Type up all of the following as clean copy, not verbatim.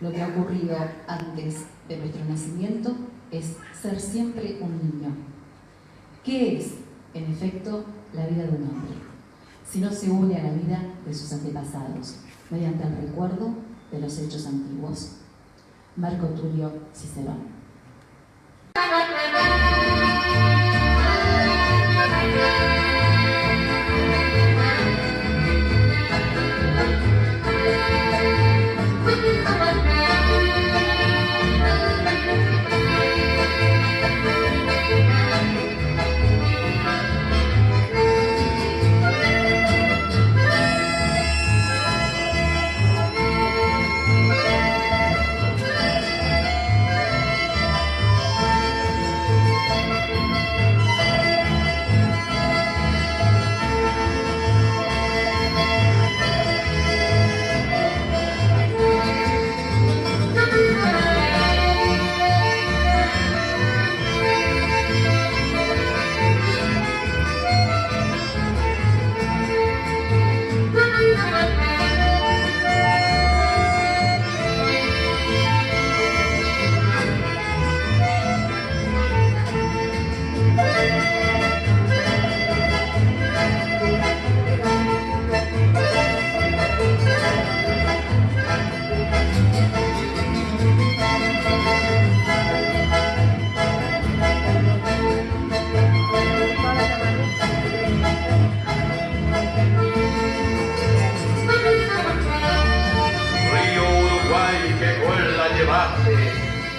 Lo que ha ocurrido antes de nuestro nacimiento es ser siempre un niño. ¿Qué es, en efecto, la vida de un hombre? Si no se une a la vida de sus antepasados, mediante el recuerdo de los hechos antiguos. Marco Tulio Cicerón.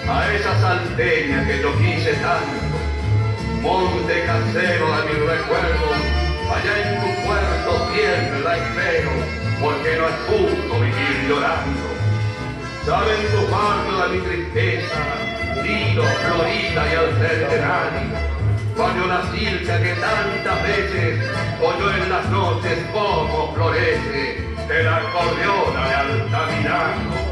A esa salteña que yo quise tanto, monte casero de mi recuerdo, allá en tu puerto siempre la espero, porque no es justo vivir llorando. Saben tu barrio de mi tristeza, Lido, Florida y el centenario, cuando una silca que tantas veces oyó en las noches como florece, de la acordeona de Altamirano.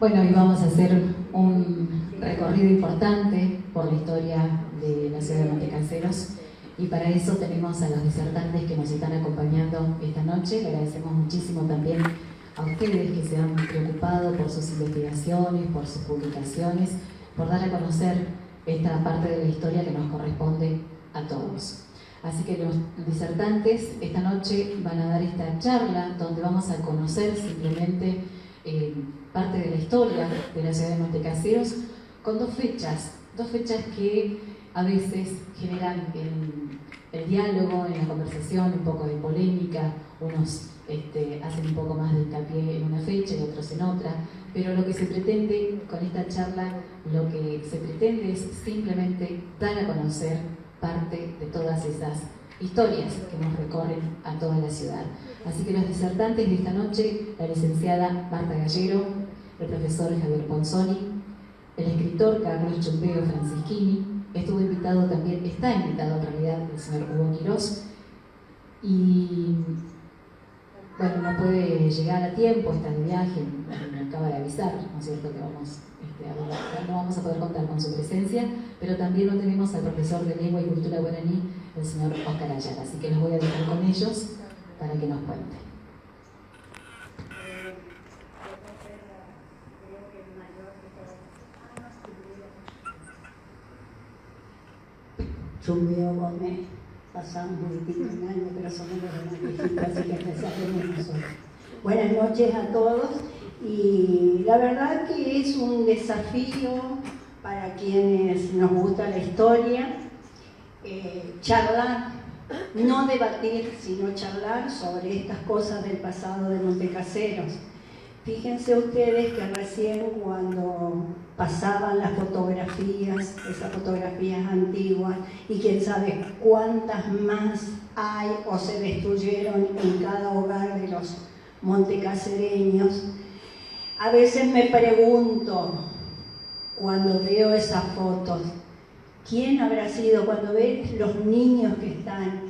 Bueno, hoy vamos a hacer un recorrido importante por la historia de la ciudad de Montecaseros y para eso tenemos a los disertantes que nos están acompañando esta noche. Le agradecemos muchísimo también a ustedes que se han preocupado por sus investigaciones, por sus publicaciones, por dar a conocer esta parte de la historia que nos corresponde a todos. Así que los disertantes esta noche van a dar esta charla donde vamos a conocer simplemente parte de la historia de la ciudad de Montecaseros con dos fechas que a veces generan en el diálogo, en la conversación, un poco de polémica, unos hacen un poco más de hincapié en una fecha y otros en otra, pero lo que se pretende con esta charla, lo que se pretende es simplemente dar a conocer parte de todas esas historias que nos recorren a toda la ciudad. Así que los disertantes de esta noche, la licenciada Marta Gallero, el profesor Javier Ponzoni, el escritor Carlos Chumbeo Francischini, está invitado en realidad el señor Hugo Quirós, y bueno, no puede llegar a tiempo, está de viaje, me acaba de avisar, ¿no es cierto?, que no vamos a poder contar con su presencia, pero también lo tenemos al profesor de Lengua y Cultura Guaraní, el señor Oscar Ayala, así que los voy a dejar con ellos para que nos cuente. Chumbeo Gómez, pasamos un poquito un año, pero somos los viejitos, así que empezaremos nosotros. Buenas noches a todos, y la verdad que es un desafío para quienes nos gusta la historia, charlar, no debatir, sino charlar sobre estas cosas del pasado de Montecaseros. Fíjense ustedes que recién cuando pasaban las fotografías, esas fotografías antiguas, y quién sabe cuántas más hay o se destruyeron en cada hogar de los montecasereños, a veces me pregunto, cuando veo esas fotos, ¿quién habrá sido, cuando ves los niños que están,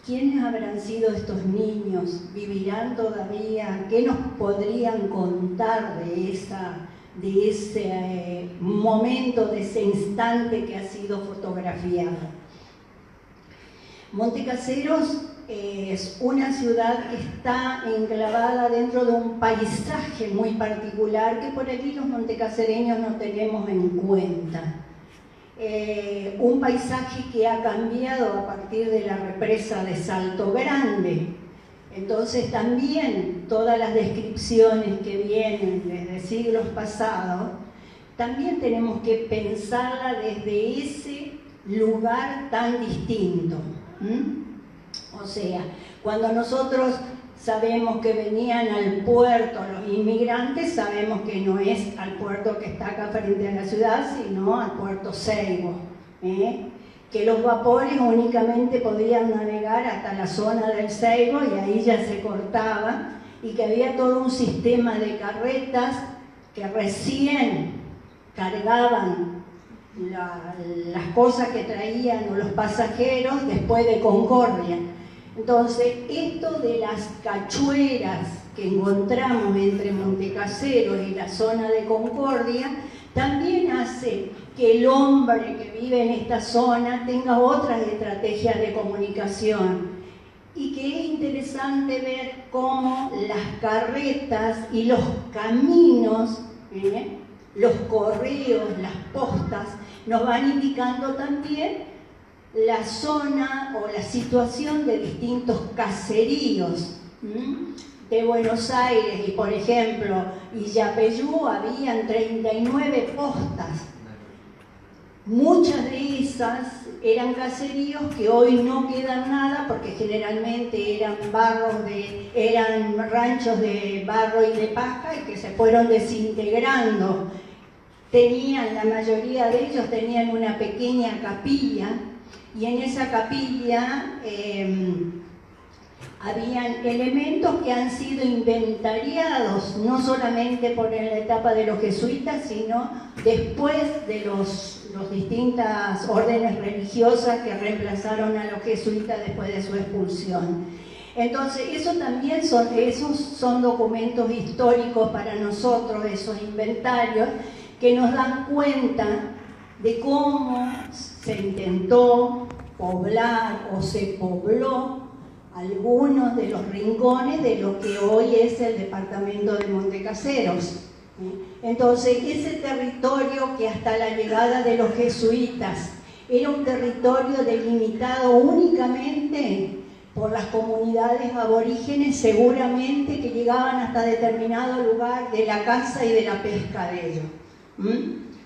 quiénes habrán sido estos niños? ¿Vivirán todavía? ¿Qué nos podrían contar de ese momento, de ese instante que ha sido fotografiado? Montecaseros es una ciudad que está enclavada dentro de un paisaje muy particular que por aquí los montecasereños no tenemos en cuenta. Un paisaje que ha cambiado a partir de la represa de Salto Grande. Entonces también todas las descripciones que vienen desde siglos pasados, también tenemos que pensarla desde ese lugar tan distinto. O sea, cuando nosotros sabemos que venían al puerto los inmigrantes, sabemos que no es al puerto que está acá frente a la ciudad, sino al puerto Seibo, que los vapores únicamente podían navegar hasta la zona del Seibo y ahí ya se cortaba, y que había todo un sistema de carretas que recién cargaban las cosas que traían o los pasajeros después de Concordia. Entonces, esto de las cachueras que encontramos entre Montecaseros y la zona de Concordia también hace que el hombre que vive en esta zona tenga otras estrategias de comunicación, y que es interesante ver cómo las carretas y los caminos, los correos, las postas, nos van indicando también la zona o la situación de distintos caseríos de Buenos Aires. Y por ejemplo, Illapeyú habían 39 postas. Muchas de esas eran caseríos que hoy no quedan nada, porque generalmente eran ranchos de barro y de paja y que se fueron desintegrando. La mayoría de ellos tenían una pequeña capilla, y en esa capilla habían elementos que han sido inventariados, no solamente por la etapa de los jesuitas, sino después de los distintas órdenes religiosas que reemplazaron a los jesuitas después de su expulsión. Entonces, esos son documentos históricos para nosotros, esos inventarios, que nos dan cuenta de cómo se intentó poblar o se pobló algunos de los rincones de lo que hoy es el departamento de Montecaseros. Entonces, ese territorio que hasta la llegada de los jesuitas era un territorio delimitado únicamente por las comunidades aborígenes, seguramente que llegaban hasta determinado lugar de la caza y de la pesca de ellos.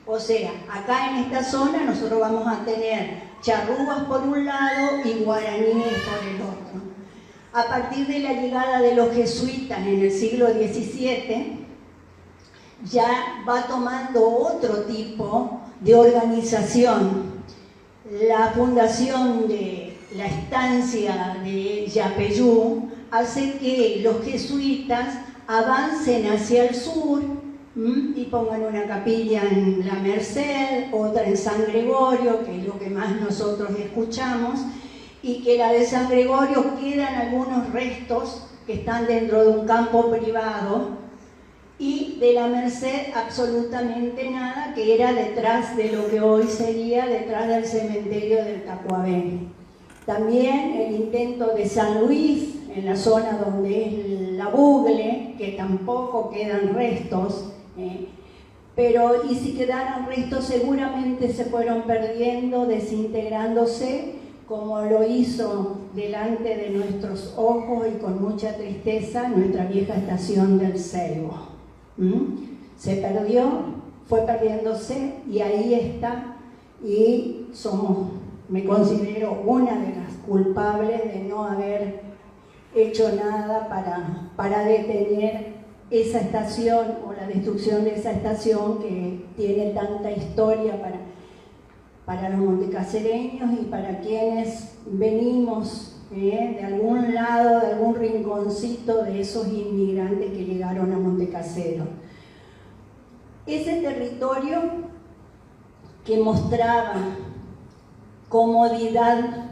O sea, acá en esta zona nosotros vamos a tener charrúas por un lado y guaraníes por el otro. A partir de la llegada de los jesuitas en el siglo XVII, ya va tomando otro tipo de organización. La fundación de la estancia de Yapeyú hace que los jesuitas avancen hacia el sur y pongan una capilla en La Merced, otra en San Gregorio, que es lo que más nosotros escuchamos, y que la de San Gregorio quedan algunos restos que están dentro de un campo privado, y de La Merced absolutamente nada, que era detrás de lo que hoy sería detrás del cementerio del Tacuabé. También el intento de San Luis, en la zona donde es la Bugle, que tampoco quedan restos, pero y si quedaran restos seguramente se fueron perdiendo, desintegrándose, como lo hizo delante de nuestros ojos y con mucha tristeza nuestra vieja estación del Seibo. Se perdió, fue perdiéndose, y ahí está, y somos me considero una de las culpables de no haber hecho nada para detener esa estación o la destrucción de esa estación que tiene tanta historia para los montecasereños y para quienes venimos de algún lado, de algún rinconcito de esos inmigrantes que llegaron a Montecasero. Ese territorio que mostraba comodidad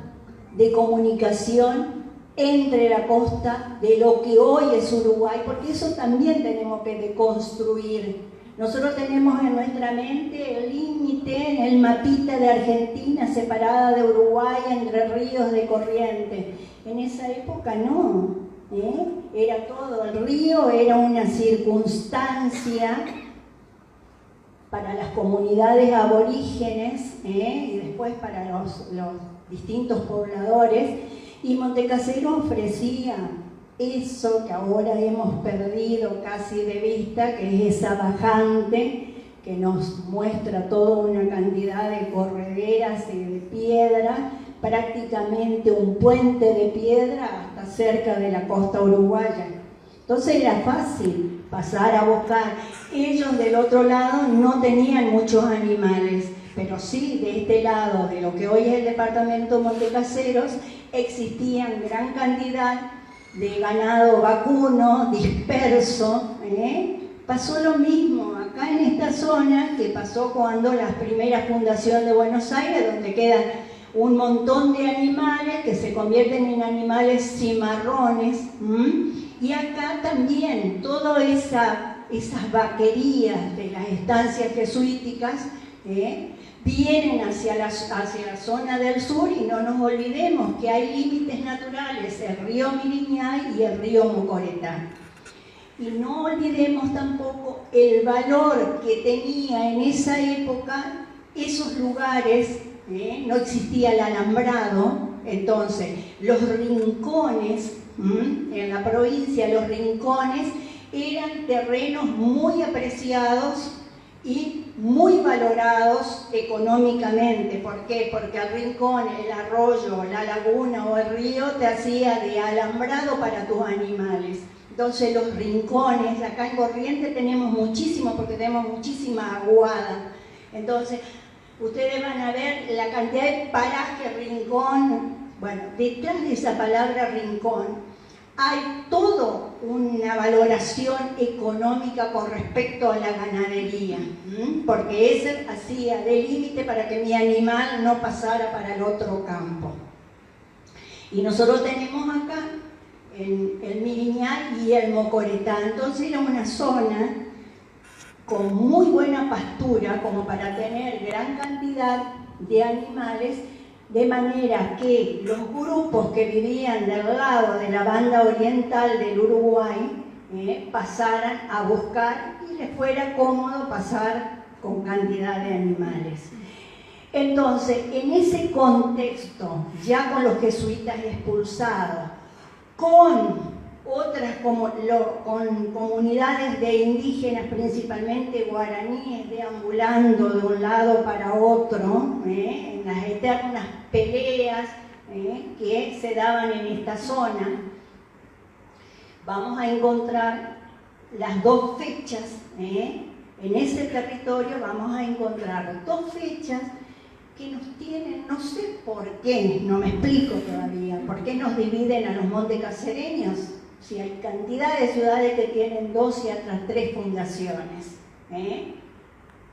de comunicación entre la costa de lo que hoy es Uruguay, porque eso también tenemos que deconstruir. Nosotros tenemos en nuestra mente el límite, el mapita de Argentina separada de Uruguay, Entre Ríos, de Corrientes. En esa época no, era todo, el río era una circunstancia para las comunidades aborígenes y después para los distintos pobladores, y Montecasero ofrecía eso que ahora hemos perdido casi de vista, que es esa bajante que nos muestra toda una cantidad de correderas y de piedra, prácticamente un puente de piedra hasta cerca de la costa uruguaya. Entonces era fácil pasar a buscar. Ellos del otro lado no tenían muchos animales, pero sí de este lado, de lo que hoy es el departamento Montecaseros, existían gran cantidad de ganado vacuno disperso. Pasó lo mismo acá en esta zona que pasó cuando la primera fundación de Buenos Aires, donde quedan un montón de animales que se convierten en animales cimarrones. Y acá también todas esas vaquerías de las estancias jesuíticas vienen hacia la zona del sur, y no nos olvidemos que hay límites naturales, el río Miriñay y el río Mocoretá. Y no olvidemos tampoco el valor que tenía en esa época esos lugares. No existía el alambrado, entonces los rincones, en la provincia los rincones eran terrenos muy apreciados y muy valorados económicamente. ¿Por qué? Porque el rincón, el arroyo, la laguna o el río te hacía de alambrado para tus animales. Entonces los rincones, acá en Corrientes tenemos muchísimos, porque tenemos muchísima aguada. Entonces ustedes van a ver la cantidad de paraje, rincón. Bueno, detrás de esa palabra rincón hay toda una valoración económica con respecto a la ganadería, porque ese hacía de límite para que mi animal no pasara para el otro campo. Y nosotros tenemos acá el Miriñay y el Mocoretá, entonces era una zona con muy buena pastura como para tener gran cantidad de animales, de manera que los grupos que vivían del lado de la banda oriental del Uruguay pasaran a buscar y les fuera cómodo pasar con cantidad de animales. Entonces, en ese contexto, ya con los jesuitas expulsados, con otras con comunidades de indígenas, principalmente guaraníes, deambulando de un lado para otro, en las eternas peleas que se daban en esta zona, vamos a encontrar las dos fechas, en ese territorio vamos a encontrar dos fechas que nos tienen, no sé por qué, no me explico todavía, por qué nos dividen a los montecasereños. Si hay cantidad de ciudades que tienen 2 y otras 3 fundaciones.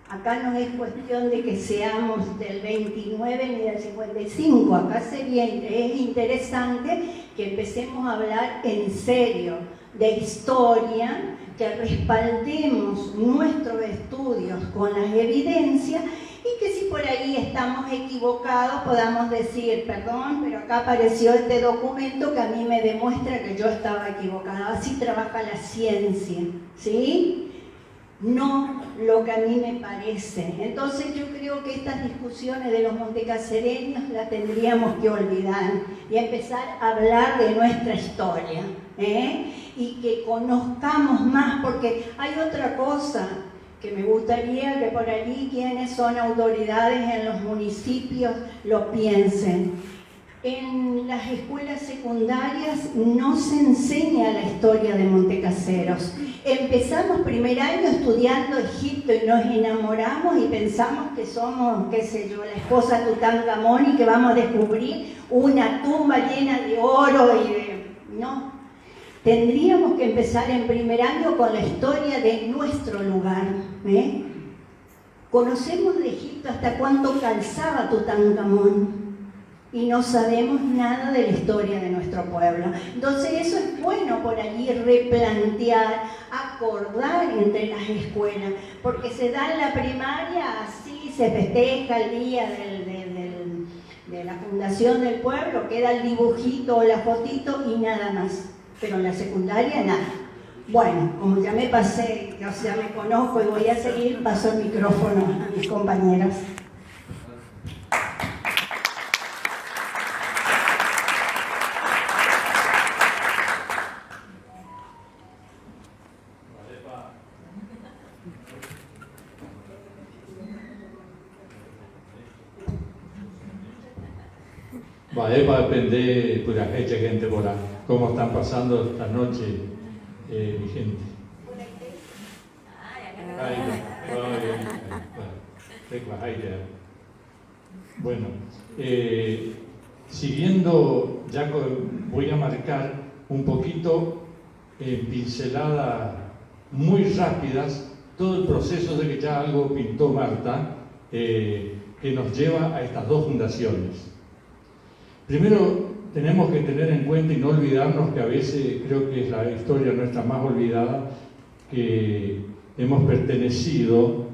Acá no es cuestión de que seamos del 29 ni del 55. Acá es interesante que empecemos a hablar en serio de historia, que respaldemos nuestros estudios con las evidencias, y que si por ahí estamos equivocados podamos decir, perdón, pero acá apareció este documento que a mí me demuestra que yo estaba equivocada. Así trabaja la ciencia, ¿sí? No lo que a mí me parece. Entonces yo creo que estas discusiones de los montecasereños las tendríamos que olvidar y empezar a hablar de nuestra historia, y que conozcamos más, porque hay otra cosa que me gustaría que por allí quienes son autoridades en los municipios lo piensen. En las escuelas secundarias no se enseña la historia de Montecaseros. Empezamos primer año estudiando Egipto y nos enamoramos y pensamos que somos, qué sé yo, la esposa de Tutankamón y que vamos a descubrir una tumba llena de oro y de... No. Tendríamos que empezar en primer año con la historia de nuestro lugar. Conocemos de Egipto hasta cuánto calzaba Tutankamón y no sabemos nada de la historia de nuestro pueblo. Entonces eso es bueno por allí replantear, acordar entre las escuelas, porque se da en la primaria, así se festeja el día de la fundación del pueblo, queda el dibujito o la fotito y nada más. Pero en la secundaria nada. Bueno, como ya me pasé, o sea, me conozco y voy a seguir, paso el micrófono a mis compañeros. Va a depender de la gente por ahí, cómo están pasando esta noche mi gente. Bueno, siguiendo, ya voy a marcar un poquito en pinceladas muy rápidas todo el proceso de que ya algo pintó Marta, que nos lleva a estas dos fundaciones. Primero, tenemos que tener en cuenta y no olvidarnos que a veces creo que es la historia nuestra más olvidada, que hemos pertenecido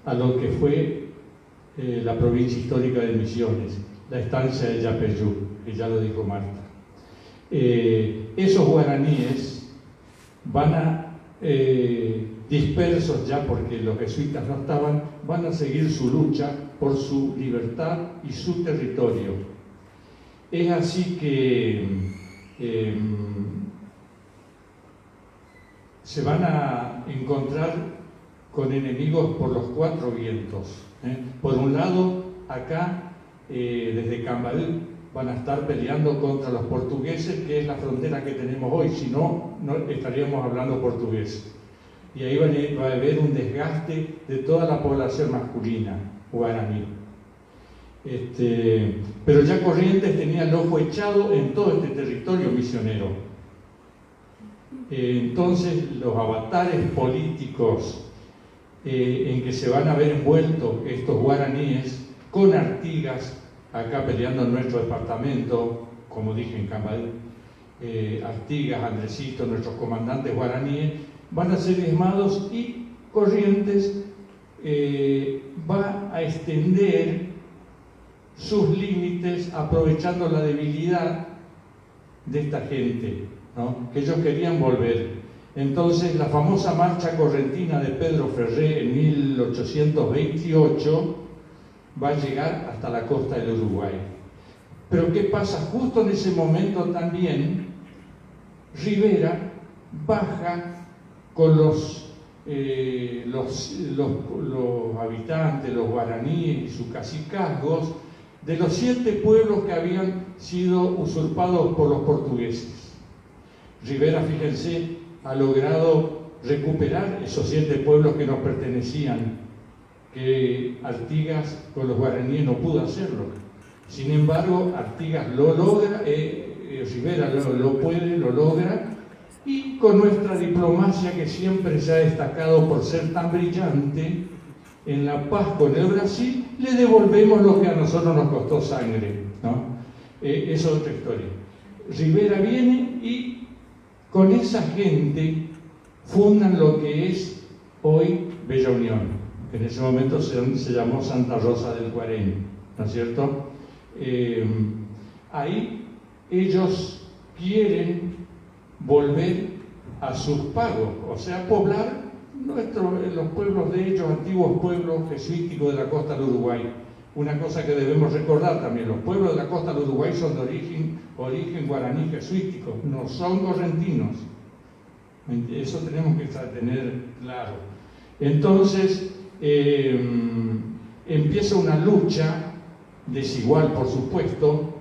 a lo que fue la provincia histórica de Misiones, la estancia de Yapeyú, que ya lo dijo Marta. Esos guaraníes van a, dispersos ya porque los jesuitas no estaban, van a seguir su lucha por su libertad y su territorio. Es así que se van a encontrar con enemigos por los cuatro vientos. Por un lado, acá, desde Cambarí, van a estar peleando contra los portugueses, que es la frontera que tenemos hoy, si no, no estaríamos hablando portugués. Y ahí va a haber un desgaste de toda la población masculina guaraní. Pero ya Corrientes tenía el ojo echado en todo este territorio misionero. Entonces los avatares políticos en que se van a ver envueltos estos guaraníes con Artigas, acá peleando en nuestro departamento, como dije en Cambarí, Artigas, Andresito, nuestros comandantes guaraníes, van a ser diezmados y Corrientes va a extender sus límites aprovechando la debilidad de esta gente, ¿no? Que ellos querían volver. Entonces la famosa marcha correntina de Pedro Ferré en 1828 va a llegar hasta la costa del Uruguay. Pero ¿qué pasa? Justo en ese momento también Rivera baja con los habitantes, los guaraníes y sus cacicazgos de los 7 pueblos que habían sido usurpados por los portugueses. Rivera, fíjense, ha logrado recuperar esos 7 pueblos que nos pertenecían, que Artigas con los guaraníes no pudo hacerlo. Sin embargo, Artigas lo logra, Rivera lo puede, lo logra, y con nuestra diplomacia, que siempre se ha destacado por ser tan brillante, en la paz con el Brasil, le devolvemos lo que a nosotros nos costó sangre, ¿no? Es otra historia. Rivera viene y con esa gente fundan lo que es hoy Bella Unión, que en ese momento se llamó Santa Rosa del Cuarén, ¿no es cierto? Ahí ellos quieren volver a sus pagos, o sea, poblar los pueblos de ellos, antiguos pueblos jesuíticos de la costa del Uruguay. Una cosa que debemos recordar también, los pueblos de la costa del Uruguay son de origen guaraní jesuítico, no son correntinos. Eso tenemos que tener claro. Entonces empieza una lucha desigual, por supuesto.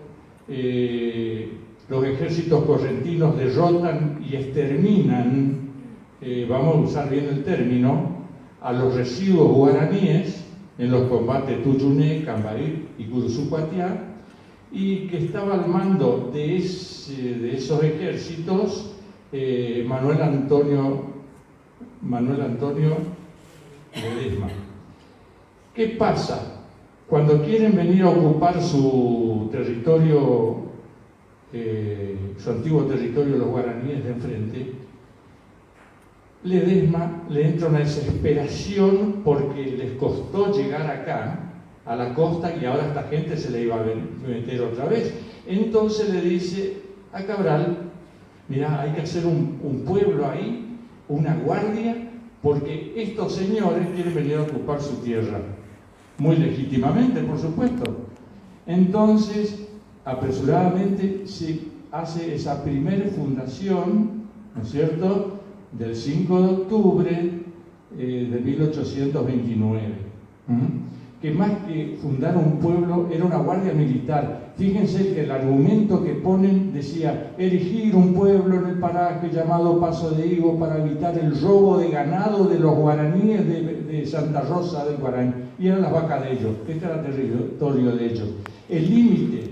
Los ejércitos correntinos derrotan y exterminan, vamos a usar bien el término, a los residuos guaraníes en los combates Tuyuné, Cambarí y Curuzucuatiá, y que estaba al mando de esos ejércitos Manuel Antonio Ledesma. ¿Qué pasa? Cuando quieren venir a ocupar su territorio, su antiguo territorio, los guaraníes de enfrente, Ledesma le entra una desesperación porque les costó llegar acá, a la costa, y ahora esta gente se le iba a meter otra vez. Entonces le dice a Cabral: mira, hay que hacer un pueblo ahí, una guardia, porque estos señores quieren venir a ocupar su tierra. Muy legítimamente, por supuesto. Entonces, apresuradamente se hace esa primera fundación, ¿no es cierto?, del 5 de octubre de 1829. Que más que fundar un pueblo, era una guardia militar. Fíjense que el argumento que ponen decía: erigir un pueblo en el paraje llamado Paso de Higo para evitar el robo de ganado de los guaraníes de Santa Rosa del Guaraní. Y eran las vacas de ellos, este era el territorio de ellos. El límite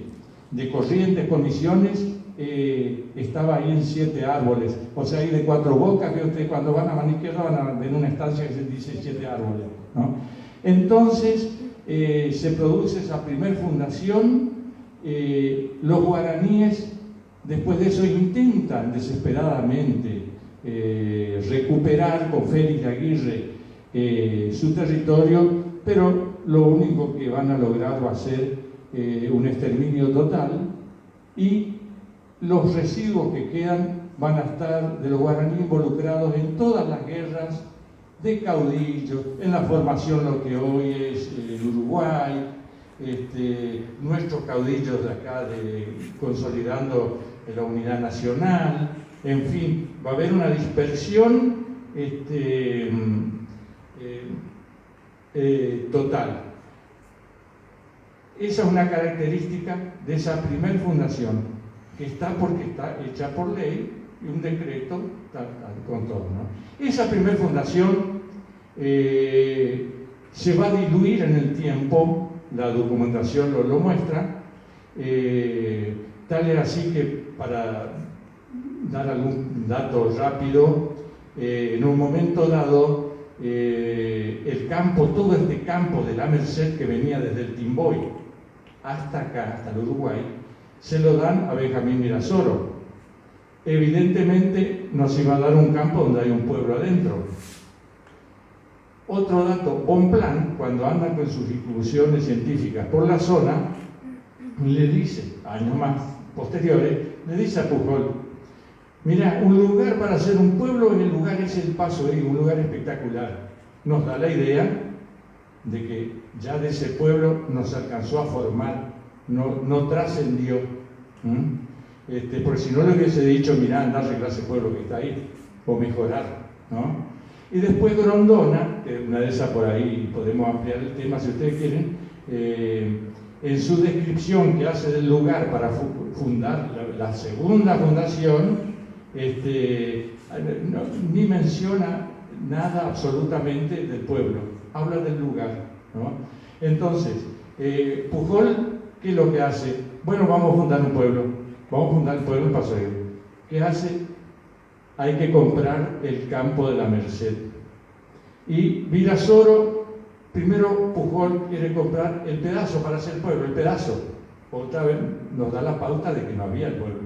de Corrientes con Misiones estaba ahí en 7 árboles, o sea, ahí de 4 bocas, que ustedes cuando van a mano izquierda van a ver una estancia que se dice 7 árboles, ¿no? Entonces se produce esa primer fundación. Los guaraníes después de eso intentan desesperadamente recuperar con Félix de Aguirre su territorio, pero lo único que van a lograr va a ser un exterminio total, y los residuos que quedan van a estar de los guaraníes involucrados en todas las guerras de caudillos, en la formación lo que hoy es el Uruguay, nuestros caudillos de acá consolidando la unidad nacional, en fin, va a haber una dispersión total. Esa es una característica de esa primer fundación, que está porque está hecha por ley y un decreto con todo, ¿no? Esa primer fundación se va a diluir en el tiempo, la documentación lo muestra, tal es así que, para dar algún dato rápido, en un momento dado, el campo, todo este campo de la Merced que venía desde el Timboy hasta acá, hasta el Uruguay, se lo dan a Benjamín Virasoro. Evidentemente no se iba a dar un campo donde hay un pueblo adentro. Otro dato: Bonpland, cuando anda con sus incursiones científicas por la zona, le dice, años más posteriores, le dice a Pujol: mira, un lugar para hacer un pueblo, en el lugar es el Paso de Higo, un lugar espectacular. Nos da la idea de que ya de ese pueblo nos alcanzó a formar, no trascendió. Porque si no le hubiese dicho: mirá, andá a arreglar ese pueblo que está ahí, o mejorar, ¿no? Y después Grondona, que una de esas por ahí podemos ampliar el tema si ustedes quieren, en su descripción que hace del lugar para fundar la segunda fundación, ni menciona nada absolutamente del pueblo, habla del lugar, ¿no? Entonces, Pujol, ¿qué es lo que hace? Bueno, vamos a fundar un pueblo, en Paso de Higo. ¿Qué hace? Hay que comprar el campo de la Merced. Y Virasoro, primero Pujol quiere comprar el pedazo para hacer pueblo, el pedazo. Otra vez nos da la pauta de que no había el pueblo.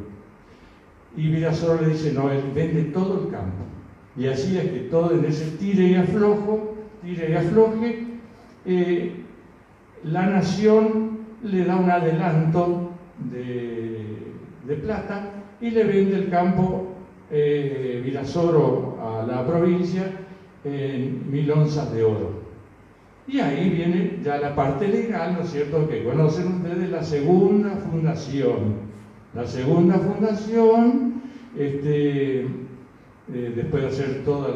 Y Virasoro le dice: no, él vende todo el campo. Y así es que todo en ese tire y afloje, la nación le da un adelanto de plata y le vende el campo Virasoro a la provincia en 1000 onzas de oro. Y ahí viene ya la parte legal, ¿no es cierto?, que conocen ustedes, la segunda fundación. La segunda fundación después de hacer todos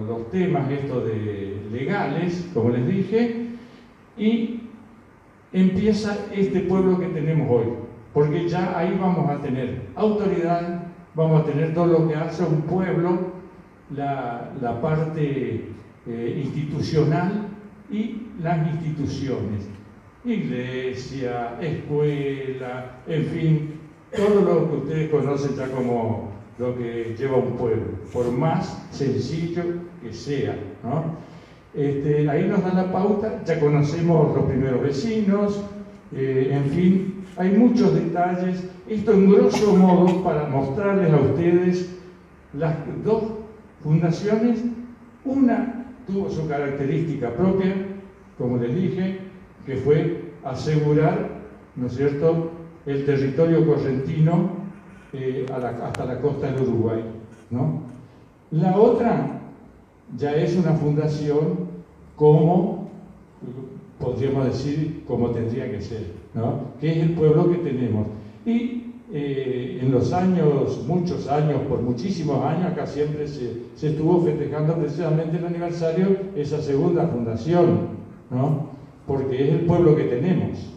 los temas estos legales, como les dije, y empieza este pueblo que tenemos hoy, porque ya ahí vamos a tener autoridad, vamos a tener todo lo que hace un pueblo, la parte institucional y las instituciones, iglesia, escuela, en fin, todo lo que ustedes conocen ya como lo que lleva un pueblo, por más sencillo que sea, ¿no? Ahí nos da la pauta, ya conocemos los primeros vecinos, en fin, hay muchos detalles. Esto en grosso modo para mostrarles a ustedes las dos fundaciones. Una tuvo su característica propia, como les dije, que fue asegurar, ¿no es cierto?, el territorio correntino hasta la costa del Uruguay, ¿no? La otra ya es una fundación como, podríamos decir, como tendría que ser, ¿no?, que es el pueblo que tenemos. Y en los años, muchos años, por muchísimos años, acá siempre se estuvo festejando precisamente el aniversario, esa segunda fundación, ¿no?, porque es el pueblo que tenemos,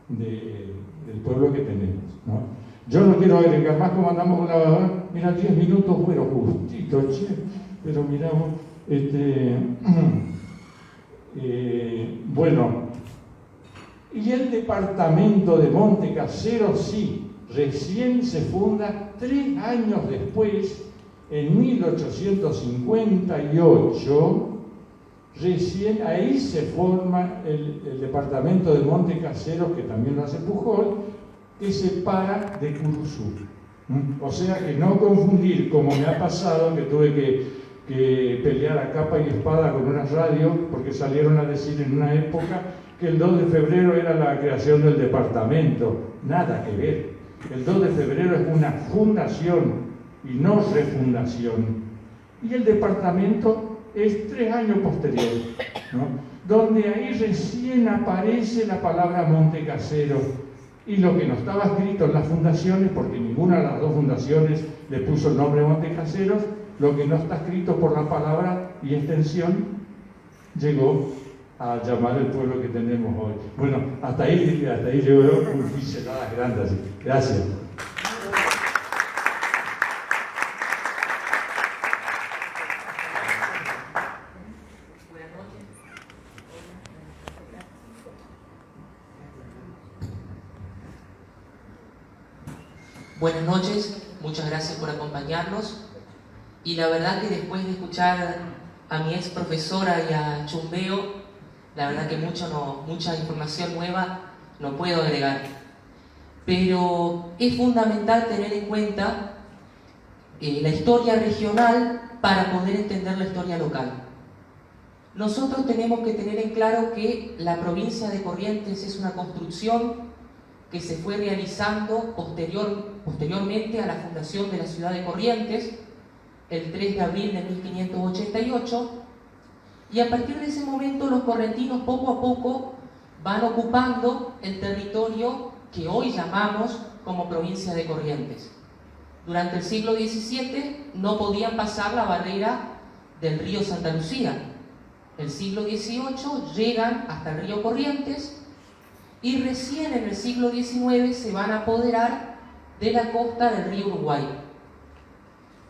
del pueblo que tenemos, ¿no? Yo no quiero agregar más, como andamos una hora, mira, 10 minutos, bueno, justito, che, pero miramos, bueno, y el departamento de Monte Casero, sí, recién se funda 3 años después, en 1858, recién ahí se forma el departamento de Monte Casero, que también lo hace Pujol, que separa de Curuzú. O sea que no confundir, como me ha pasado, que tuve que pelear a capa y espada con una radio, porque salieron a decir en una época que el 2 de febrero era la creación del departamento. Nada que ver. El 2 de febrero es una fundación y no refundación. Y el departamento es 3 años posterior, ¿no?, donde ahí recién aparece la palabra Monte Casero. Y lo que no estaba escrito en las fundaciones, porque ninguna de las dos fundaciones le puso el nombre Monte Caseros, lo que no está escrito por la palabra y extensión, llegó a llamar el pueblo que tenemos hoy. Bueno, hasta ahí llegó un pinceladas grandes. Gracias. Buenas noches, muchas gracias por acompañarnos. Y la verdad que después de escuchar a mi ex profesora y a Chumbeo, la verdad que mucha información nueva no puedo agregar. Pero es fundamental tener en cuenta la historia regional para poder entender la historia local. Nosotros tenemos que tener en claro que la provincia de Corrientes es una construcción que se fue realizando posteriormente a la fundación de la ciudad de Corrientes, el 3 de abril de 1588, y a partir de ese momento los correntinos poco a poco van ocupando el territorio que hoy llamamos como provincia de Corrientes. Durante el siglo XVII no podían pasar la barrera del río Santa Lucía. El siglo XVIII llegan hasta el río Corrientes, y recién en el siglo XIX se van a apoderar de la costa del río Uruguay.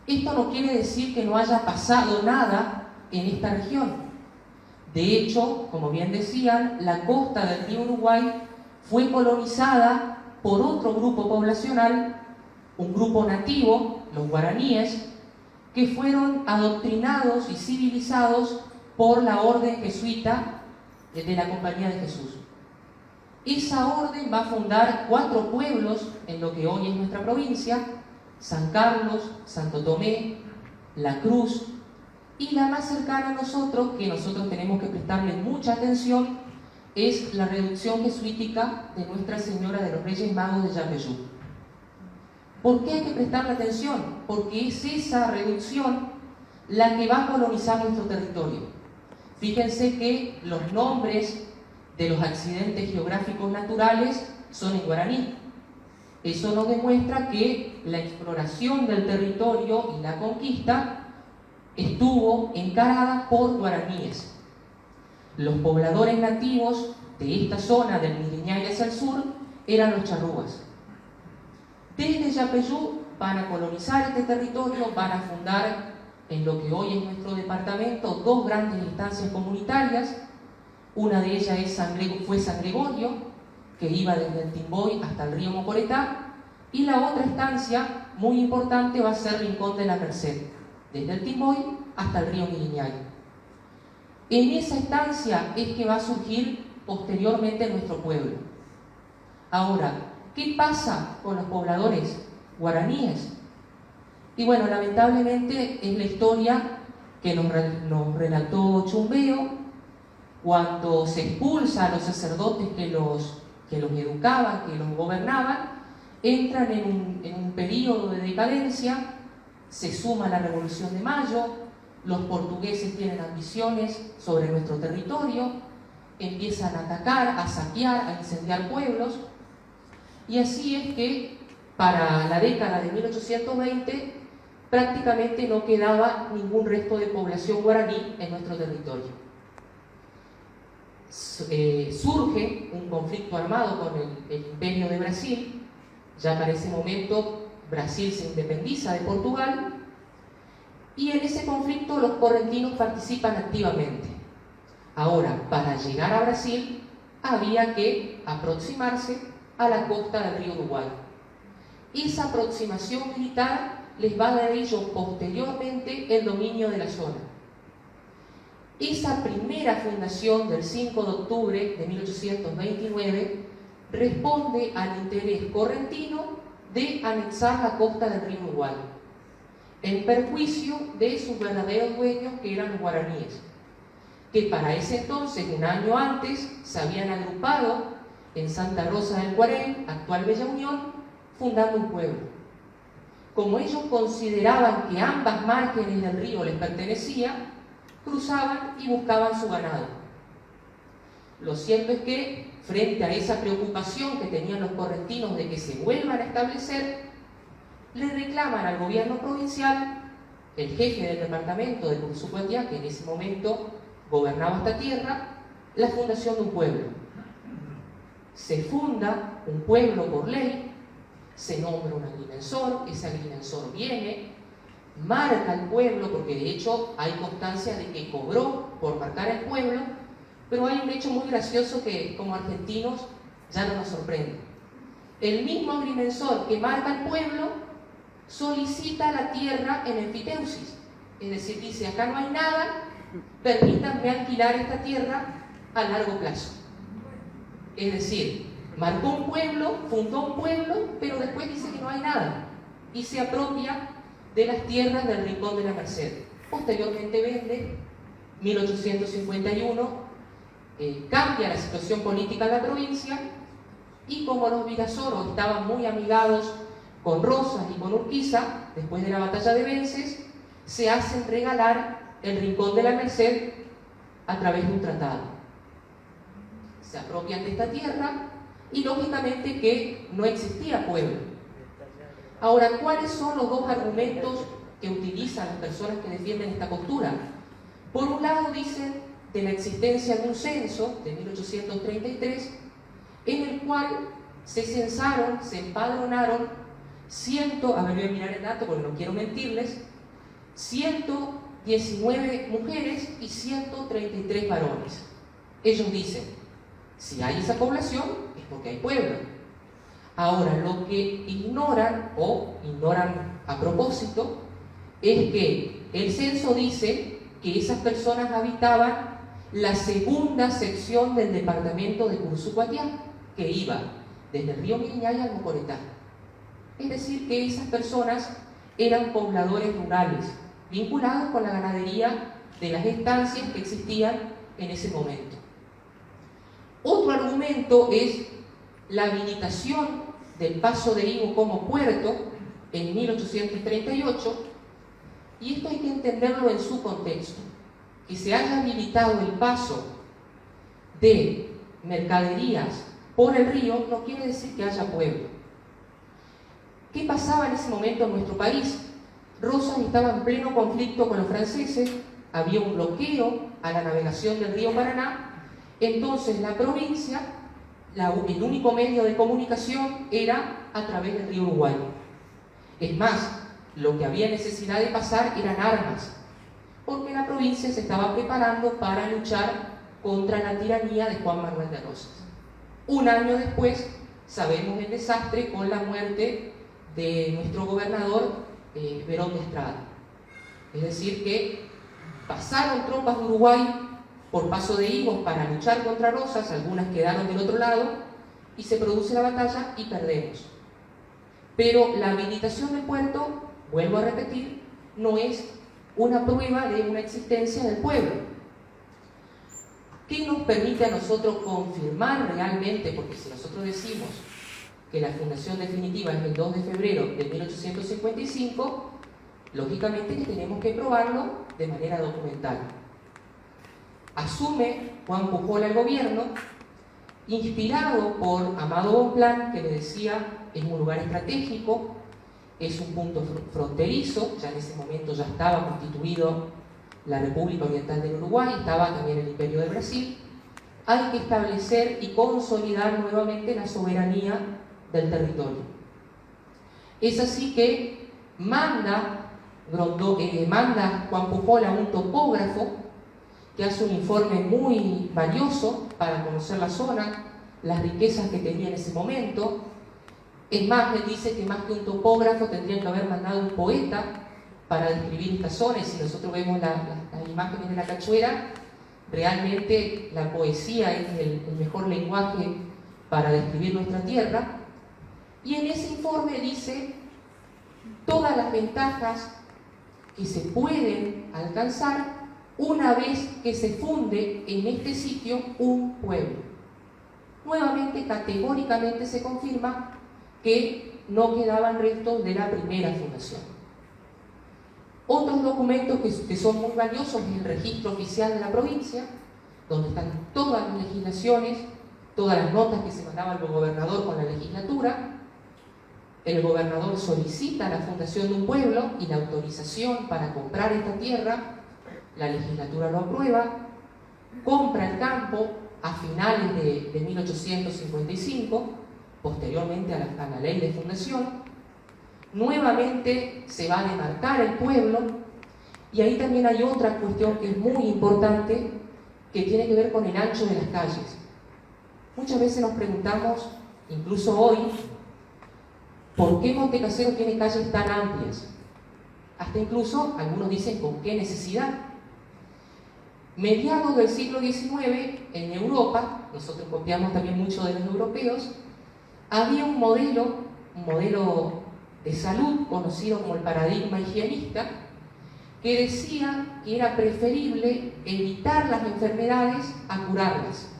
Esto no quiere decir que no haya pasado nada en esta región. De hecho, como bien decían, la costa del río Uruguay fue colonizada por otro grupo poblacional, un grupo nativo, los guaraníes, que fueron adoctrinados y civilizados por la orden jesuita de la Compañía de Jesús. Esa orden va a fundar 4 pueblos en lo que hoy es nuestra provincia: San Carlos, Santo Tomé, La Cruz, y la más cercana a nosotros, que nosotros tenemos que prestarle mucha atención, es la reducción jesuítica de Nuestra Señora de los Reyes Magos de Yapeyú. ¿Por qué hay que prestarle atención? Porque es esa reducción la que va a colonizar nuestro territorio. Fíjense que los nombres de los accidentes geográficos naturales son en guaraní. Eso nos demuestra que la exploración del territorio y la conquista estuvo encarada por guaraníes. Los pobladores nativos de esta zona del Miriñay hacia el sur eran los charrúas. Desde Yapeyú van a colonizar este territorio, van a fundar en lo que hoy es nuestro departamento 2 grandes instancias comunitarias. Una de ellas fue San Gregorio, que iba desde el Timboy hasta el río Mocoretá, y la otra instancia muy importante va a ser Rincón de la Merced, desde el Timboy hasta el río Miriñay. En esa instancia es que va a surgir posteriormente nuestro pueblo. Ahora, ¿qué pasa con los pobladores guaraníes? Y bueno, lamentablemente es la historia que nos relató Chumbeo. Cuando se expulsa a los sacerdotes que los educaban, que los gobernaban, entran en un periodo de decadencia, se suma la Revolución de Mayo, los portugueses tienen ambiciones sobre nuestro territorio, empiezan a atacar, a saquear, a incendiar pueblos, y así es que para la década de 1820 prácticamente no quedaba ningún resto de población guaraní en nuestro territorio. Surge un conflicto armado con el Imperio de Brasil. Ya para ese momento Brasil se independiza de Portugal, y en ese conflicto los correntinos participan activamente. Ahora, para llegar a Brasil había que aproximarse a la costa del río Uruguay. Esa aproximación militar les va a dar a ellos posteriormente el dominio de la zona. Esa primera fundación del 5 de octubre de 1829 responde al interés correntino de anexar la costa del río Uruguay, en perjuicio de sus verdaderos dueños, que eran los guaraníes, que para ese entonces, un año antes, se habían agrupado en Santa Rosa del Cuarel, actual Bella Unión, fundando un pueblo. Como ellos consideraban que ambas márgenes del río les pertenecían, cruzaban y buscaban su ganado. Lo cierto es que, frente a esa preocupación que tenían los correntinos de que se vuelvan a establecer, le reclaman al gobierno provincial, el jefe del departamento de Cursucuatiá, que en ese momento gobernaba esta tierra, la fundación de un pueblo. Se funda un pueblo por ley, se nombra un agrimensor, ese agrimensor viene, marca el pueblo, porque de hecho hay constancia de que cobró por marcar el pueblo, pero hay un hecho muy gracioso que como argentinos ya no nos sorprende. El mismo agrimensor que marca el pueblo solicita la tierra en enfiteusis, es decir, dice: acá no hay nada, permítanme alquilar esta tierra a largo plazo. Es decir, marcó un pueblo, fundó un pueblo, pero después dice que no hay nada y se apropia de las tierras del Rincón de la Merced. Posteriormente vende, 1851, cambia la situación política de la provincia, y como los Virasoro estaban muy amigados con Rosas y con Urquiza, después de la batalla de Vences, se hacen regalar el Rincón de la Merced a través de un tratado. Se apropian de esta tierra y lógicamente que no existía pueblo. Ahora, ¿cuáles son los dos argumentos que utilizan las personas que defienden esta postura? Por un lado dicen de la existencia de un censo de 1833 en el cual se censaron, se empadronaron voy a mirar el dato porque no quiero mentirles, 119 mujeres y 133 varones. Ellos dicen, si hay esa población es porque hay pueblo. Ahora, lo que ignoran, o ignoran a propósito, es que el censo dice que esas personas habitaban la segunda sección del departamento de Cursucuatiá, que iba desde el río Miriñay al Mocoretá. Es decir, que esas personas eran pobladores rurales, vinculados con la ganadería de las estancias que existían en ese momento. Otro argumento es la habilitación del Paso de Higo como puerto en 1838, y esto hay que entenderlo en su contexto. Que se haya habilitado el paso de mercaderías por el río no quiere decir que haya pueblo. ¿Qué pasaba en ese momento en nuestro país? Rosas estaba en pleno conflicto con los franceses, había un bloqueo a la navegación del río Paraná, entonces la provincia, el único medio de comunicación era a través del río Uruguay. Es más, lo que había necesidad de pasar eran armas, porque la provincia se estaba preparando para luchar contra la tiranía de Juan Manuel de Rosas. Un año después, sabemos el desastre con la muerte de nuestro gobernador Verón de Estrada. Es decir, que pasaron tropas de Uruguay por Paso de Higos para luchar contra Rosas, algunas quedaron del otro lado, y se produce la batalla y perdemos. Pero la habilitación del puerto, vuelvo a repetir, no es una prueba de una existencia del pueblo. ¿Qué nos permite a nosotros confirmar realmente? Porque si nosotros decimos que la fundación definitiva es el 2 de febrero de 1855, lógicamente que tenemos que probarlo de manera documental. Asume Juan Pujol al gobierno, inspirado por Amado Bonpland, que le decía, es un lugar estratégico, es un punto fronterizo, ya en ese momento ya estaba constituido la República Oriental del Uruguay, estaba también el Imperio de Brasil, hay que establecer y consolidar nuevamente la soberanía del territorio. Es así que manda Juan Pujol a un topógrafo que hace un informe muy valioso para conocer la zona, las riquezas que tenía en ese momento. Es más, él dice que más que un topógrafo tendrían que haber mandado un poeta para describir esta zona, y si nosotros vemos las imágenes de la cachuera, realmente la poesía es el mejor lenguaje para describir nuestra tierra. Y en ese informe dice todas las ventajas que se pueden alcanzar una vez que se funde en este sitio un pueblo. Nuevamente, categóricamente se confirma que no quedaban restos de la primera fundación. Otros documentos que son muy valiosos es el registro oficial de la provincia, donde están todas las legislaciones, todas las notas que se mandaba al gobernador con la legislatura. El gobernador solicita la fundación de un pueblo y la autorización para comprar esta tierra, la legislatura lo aprueba, compra el campo a finales de 1855, posteriormente a la ley de fundación. Nuevamente se va a demarcar el pueblo, y ahí también hay otra cuestión que es muy importante, que tiene que ver con el ancho de las calles. Muchas veces nos preguntamos, incluso hoy, ¿por qué Montecasero tiene calles tan amplias? Hasta incluso algunos dicen, ¿con qué necesidad? Mediados del siglo XIX, en Europa, nosotros copiamos también mucho de los europeos, había un modelo de salud conocido como el paradigma higienista, que decía que era preferible evitar las enfermedades a curarlas.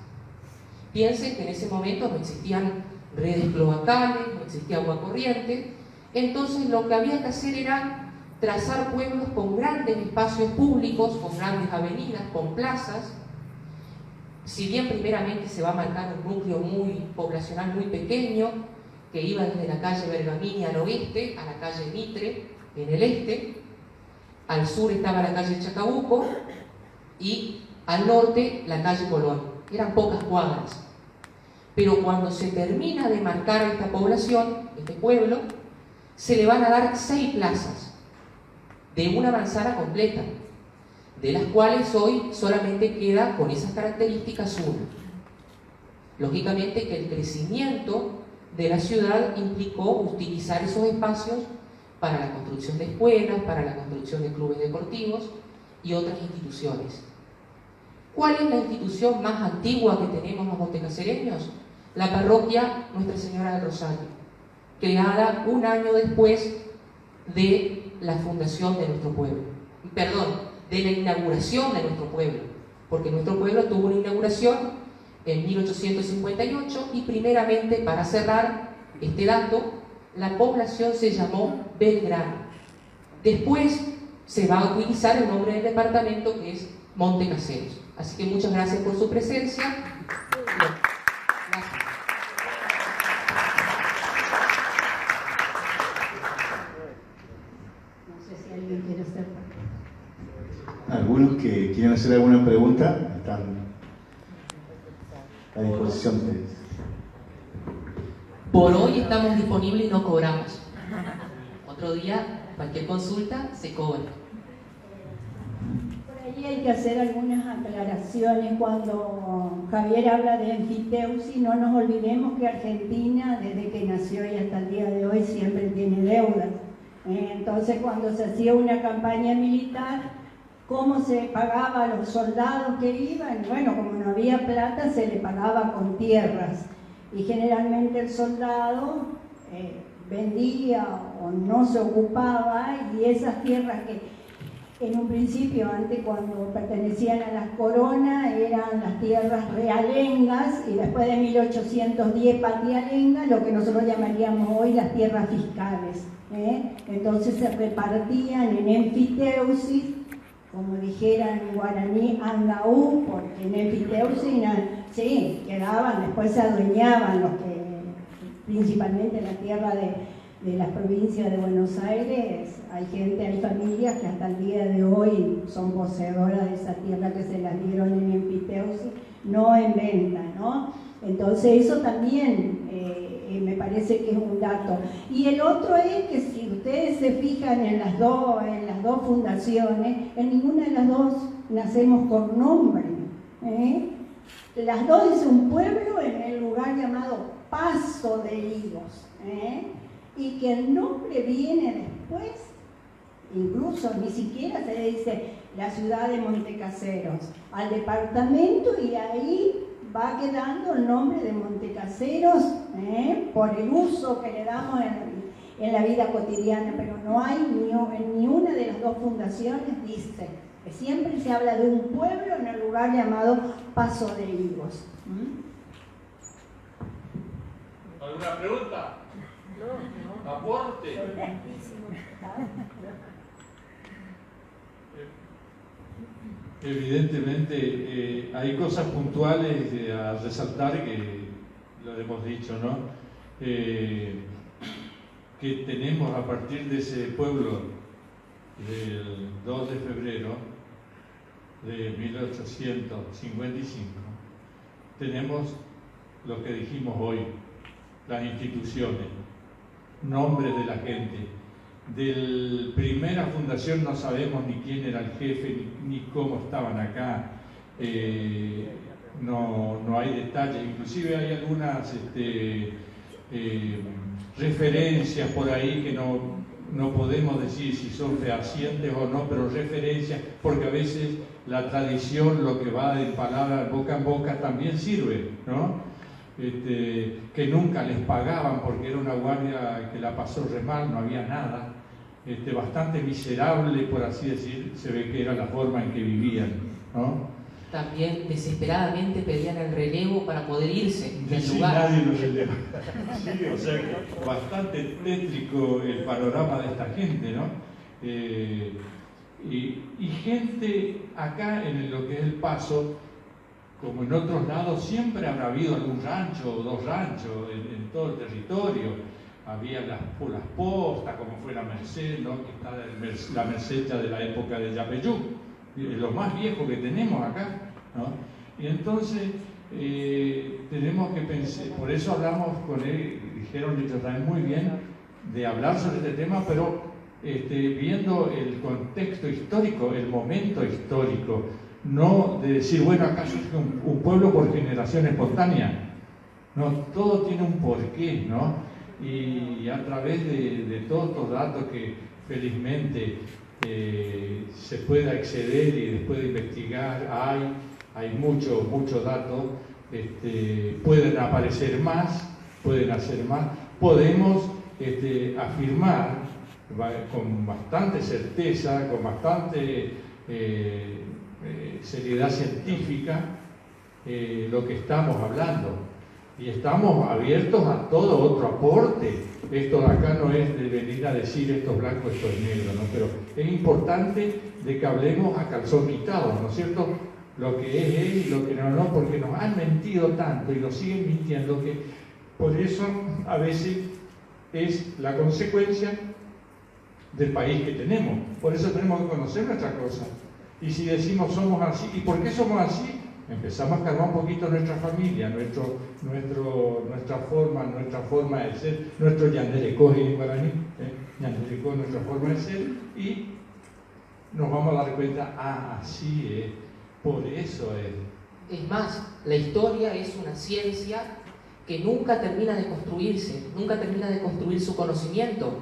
Piensen que en ese momento no existían redes cloacales, no existía agua corriente, entonces lo que había que hacer era trazar pueblos con grandes espacios públicos, con grandes avenidas, con plazas. Si bien primeramente se va a marcar un núcleo poblacional muy pequeño, que iba desde la calle Bergamini al oeste a la calle Mitre en el este, al sur estaba la calle Chacabuco y al norte la calle Colón. Eran pocas cuadras. Pero cuando se termina de marcar esta población, este pueblo, se le van a dar 6 plazas de una manzana completa, de las cuales hoy solamente queda con esas características una. Lógicamente que el crecimiento de la ciudad implicó utilizar esos espacios para la construcción de escuelas, para la construcción de clubes deportivos y otras instituciones. ¿Cuál es la institución más antigua que tenemos los montecasereños? La parroquia Nuestra Señora del Rosario, creada un año después de la fundación de nuestro pueblo, de la inauguración de nuestro pueblo, porque nuestro pueblo tuvo una inauguración en 1858 y primeramente, para cerrar este dato, la población se llamó Belgrano. Después se va a utilizar el nombre del departamento, que es Montecaseros. Así que muchas gracias por su presencia. Gracias. que quieren hacer alguna pregunta, están a disposición de ustedes. Por hoy estamos disponibles y no cobramos. Otro día, cualquier consulta se cobra. Por ahí hay que hacer algunas aclaraciones. Cuando Javier habla de enfiteusis, no nos olvidemos que Argentina, desde que nació y hasta el día de hoy, siempre tiene deudas. Entonces, cuando se hacía una campaña militar, ¿cómo se pagaba a los soldados que iban? Bueno, como no había plata, se le pagaba con tierras. Y generalmente el soldado vendía o no se ocupaba, y esas tierras que en un principio, antes cuando pertenecían a las coronas, eran las tierras realengas, y después de 1810 patialengas, lo que nosotros llamaríamos hoy las tierras fiscales. Entonces se repartían en enfiteusis, como dijeran en guaraní, angaú, porque en enfiteusis sí, quedaban, después se adueñaban los que, principalmente la tierra de las provincias de Buenos Aires. Hay gente, hay familias que hasta el día de hoy son poseedoras de esa tierra que se las dieron en enfiteusis, no en venta, ¿no? Entonces eso también me parece que es un dato. Y el otro es que si ustedes se fijan en las dos fundaciones, en ninguna de las dos nacemos con nombre. Las dos es un pueblo en el lugar llamado Paso de Higos, y que el nombre viene después, incluso ni siquiera se dice la ciudad de Montecaseros, al departamento, y ahí va quedando el nombre de Montecaseros por el uso que le damos en la vida cotidiana, pero no hay en ni una de las dos fundaciones dice, que siempre se habla de un pueblo en el lugar llamado Paso de Higos. ¿Alguna pregunta? No. ¿Aporte? Evidentemente hay cosas puntuales a resaltar que lo hemos dicho, ¿no? Que tenemos a partir de ese pueblo del 2 de febrero de 1855, tenemos lo que dijimos hoy, las instituciones, nombres de la gente. De primera fundación no sabemos ni quién era el jefe, ni cómo estaban acá, no hay detalles, inclusive hay algunas referencias por ahí que no podemos decir si son fehacientes o no, pero referencias, porque a veces la tradición, lo que va de palabra boca en boca también sirve, ¿no? Que nunca les pagaban porque era una guardia que la pasó re mal, no había nada, bastante miserable, por así decir, se ve que era la forma en que vivían, ¿no? También desesperadamente pedían el relevo para poder irse del Sí, lugar. nadie lo releva. Sí, o sea que bastante tétrico el panorama de esta gente, ¿no? Y gente acá en lo que es el Paso, como en otros lados, siempre habrá habido algún rancho o dos ranchos en todo el territorio. Había las postas, como fue la Merced, ¿no? Que está la Merced ya de la época de Yapeyú, lo más viejo que tenemos acá, ¿no? Y entonces tenemos que pensar, por eso hablamos con él, dijeron ellos también muy bien, de hablar sobre este tema, pero viendo el contexto histórico, el momento histórico, no de decir, bueno, acá surge un pueblo por generación espontánea. No, todo tiene un porqué, ¿no? Y a través de todos estos datos que felizmente se puede acceder y después de investigar, hay mucho dato, pueden aparecer más, pueden hacer más, podemos afirmar con bastante certeza, con bastante seriedad científica lo que estamos hablando, y estamos abiertos a todo otro aporte. Esto de acá no es de venir a decir esto es blanco, esto es negro, ¿no? Pero es importante de que hablemos a calzón quitado, ¿no es cierto? Lo que es y lo que no, porque nos han mentido tanto y nos siguen mintiendo, que por eso a veces es la consecuencia del país que tenemos. Por eso tenemos que conocer nuestra cosa. Y si decimos somos así, ¿y por qué somos así? Empezamos a calmar un poquito nuestra familia, nuestra forma de ser, nuestro yanderecó en guaraní, yanderecó, nuestra forma de ser, y nos vamos a dar cuenta, así es, por eso es. Es más, la historia es una ciencia que nunca termina de construirse, nunca termina de construir su conocimiento.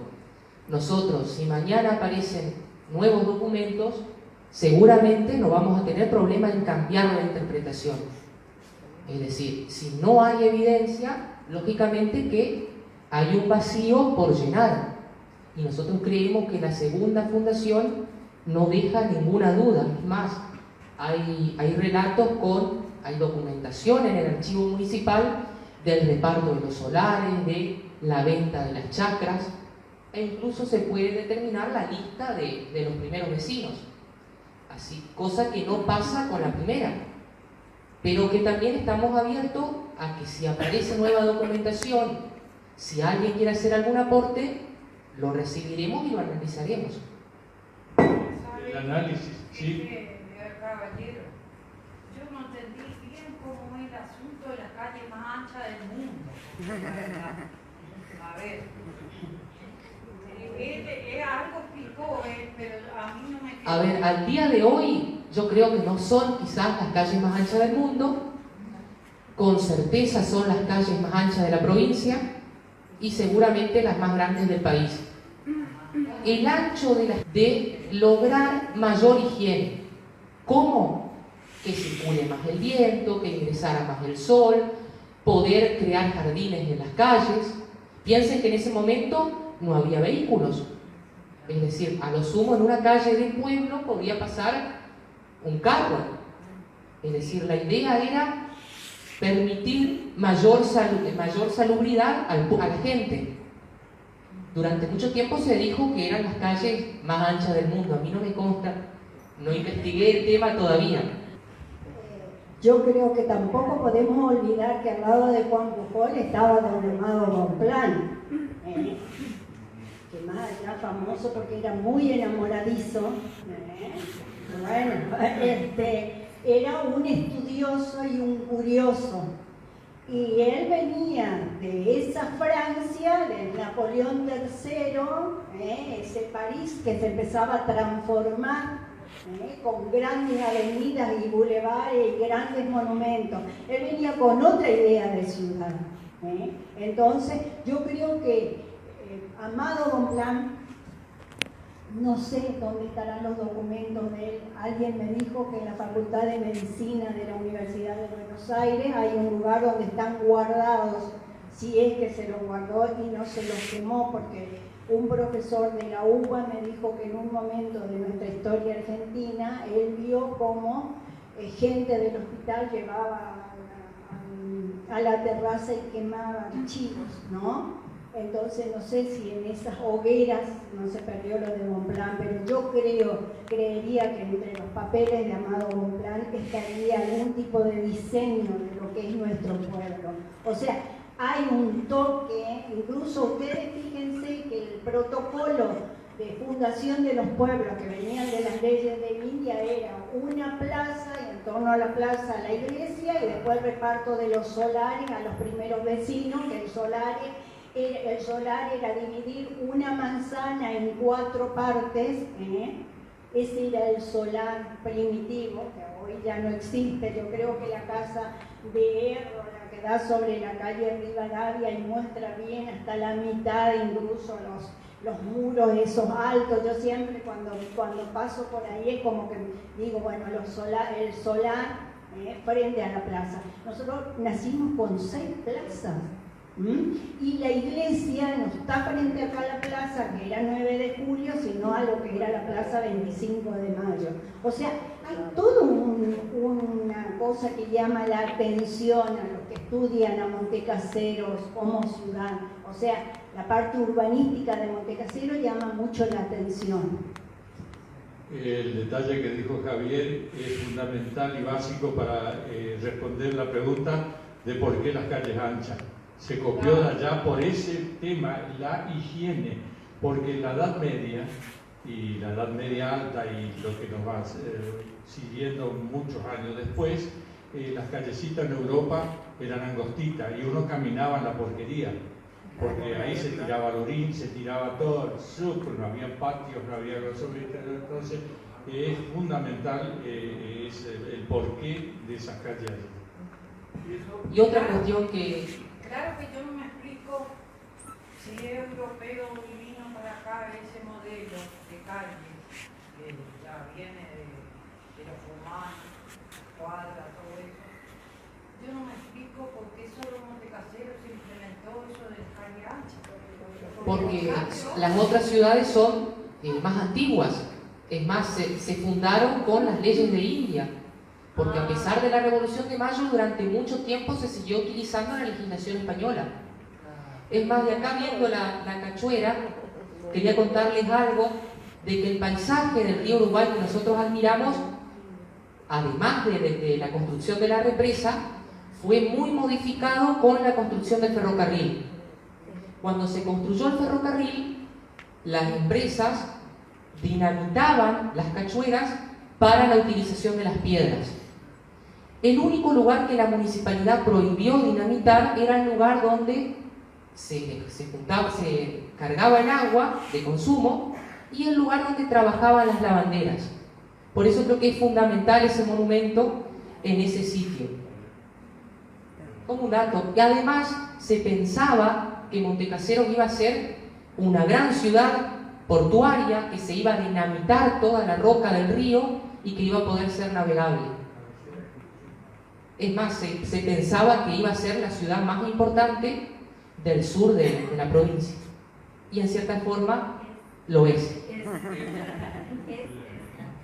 Nosotros, si mañana aparecen nuevos documentos, seguramente no vamos a tener problema en cambiar la interpretación. Es decir, si no hay evidencia, lógicamente que hay un vacío por llenar. Y nosotros creemos que la segunda fundación no deja ninguna duda. Es más, hay relatos hay documentación en el archivo municipal del reparto de los solares, de la venta de las chacras, e incluso se puede determinar la lista de los primeros vecinos. Así, cosa que no pasa con la primera, pero que también estamos abiertos a que si aparece nueva documentación, si alguien quiere hacer algún aporte, lo recibiremos y lo analizaremos. El análisis, sí. Caballero, yo no entendí bien cómo es el asunto de la calle más ancha del mundo. A ver, algo explicó, pero a mí no me quedó. A ver, al día de hoy, yo creo que no son quizás las calles más anchas del mundo, con certeza son las calles más anchas de la provincia y seguramente las más grandes del país. El ancho de lograr mayor higiene. ¿Cómo? Que circule más el viento, que ingresara más el sol, poder crear jardines en las calles. Piensen que en ese momento no había vehículos. Es decir, a lo sumo en una calle del pueblo podía pasar un carro. Es decir, la idea era permitir mayor salubridad a la gente. Durante mucho tiempo se dijo que eran las calles más anchas del mundo. A mí no me consta, no investigué el tema todavía. Yo creo que tampoco podemos olvidar que al lado de Juan Pujol estaba don Amado Bonpland, que más allá famoso porque era muy enamoradizo. Bueno, era un estudioso y un curioso. Y él venía de esa Francia, de Napoleón III, ese París que se empezaba a transformar con grandes avenidas y bulevares y grandes monumentos. Él venía con otra idea de ciudad. Entonces, yo creo que Amado Bonpland, no sé dónde estarán los documentos de él. Alguien me dijo que en la Facultad de Medicina de la Universidad de Buenos Aires hay un lugar donde están guardados, si es que se los guardó y no se los quemó, porque un profesor de la UBA me dijo que en un momento de nuestra historia argentina, él vio cómo gente del hospital llevaba a la terraza y quemaba archivos, ¿no? Entonces no sé si en esas hogueras no se perdió lo de Bonpland, pero yo creería que entre los papeles de Amado Bonpland estaría algún tipo de diseño de lo que es nuestro pueblo. O sea, hay un toque, incluso ustedes fíjense que el protocolo de fundación de los pueblos que venían de las leyes de India era una plaza y en torno a la plaza la iglesia y después el reparto de los solares a los primeros vecinos, que el solar era dividir una manzana en 4 partes, ese era el solar primitivo, que hoy ya no existe. Yo creo que la casa de Erro, la que da sobre la calle Rivadavia y muestra bien hasta la mitad, incluso los muros esos altos. Yo siempre cuando paso por ahí es como que digo, bueno, el solar frente a la plaza. Nosotros nacimos con 6 plazas. Y la iglesia no está frente acá a la plaza, que era 9 de julio, sino a lo que era la plaza 25 de mayo. O sea, hay toda una cosa que llama la atención a los que estudian a Montecaseros como ciudad. O sea, la parte urbanística de Montecaseros llama mucho la atención. El detalle que dijo Javier es fundamental y básico para responder la pregunta de por qué las calles anchas. Se copió de allá por ese tema, la higiene, porque en la Edad Media y la Edad Media Alta y lo que nos va siguiendo muchos años después, las callecitas en Europa eran angostitas y uno caminaba en la porquería, porque ahí se tiraba el orín, se tiraba todo el sucre, no había patios, no había gasolinera. Entonces es fundamental es el porqué de esas calles. Y otra cuestión que... Claro que yo no me explico si es europeo y vino para acá ese modelo de calle que ya viene de los romanos, cuadras, todo eso. Yo no me explico por qué solo en Montecasero se implementó eso de calle ancha. Porque las otras ciudades son más antiguas, es más, se fundaron con las leyes de India, porque a pesar de la Revolución de Mayo, durante mucho tiempo se siguió utilizando la legislación española. Es más, de acá viendo la cachuera, quería contarles algo de que el paisaje del río Uruguay que nosotros admiramos, además de la construcción de la represa, fue muy modificado con la construcción del ferrocarril. Cuando se construyó el ferrocarril, las empresas dinamitaban las cachueras para la utilización de las piedras. El único lugar que la municipalidad prohibió dinamitar era el lugar donde se cargaba el agua de consumo y el lugar donde trabajaban las lavanderas. Por eso creo que es fundamental ese monumento en ese sitio. Como un dato. Y además se pensaba que Montecasero iba a ser una gran ciudad portuaria, que se iba a dinamitar toda la roca del río y que iba a poder ser navegable. Es más, se pensaba que iba a ser la ciudad más importante del sur de la provincia. Y en cierta forma lo es.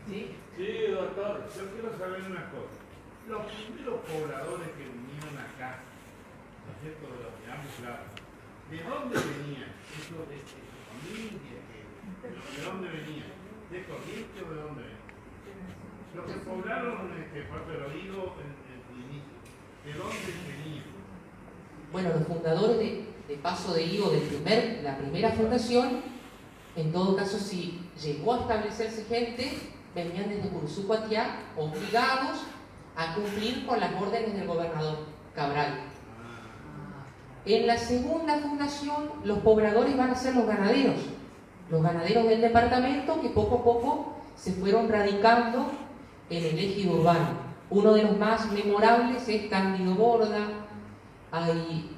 Sí, doctor, yo quiero saber una cosa. Los primeros pobladores que vinieron acá, ¿no es cierto?, de los de ambos lados, ¿de dónde venían? ¿Eso de familia? ¿De dónde venían? ¿De Corrientes o de dónde venían? Los que poblaron Puerto Rodrigo en el inicio, ¿de dónde venían? Bueno, los fundadores de Paso de Higo, la primera fundación, en todo caso, si llegó a establecerse gente, venían desde Curuzú-Cuatiá, obligados a cumplir con las órdenes del gobernador Cabral. En la segunda fundación, los pobladores van a ser los ganaderos del departamento, que poco a poco se fueron radicando en el ejido urbano. Uno de los más memorables es Cándido Borda, hay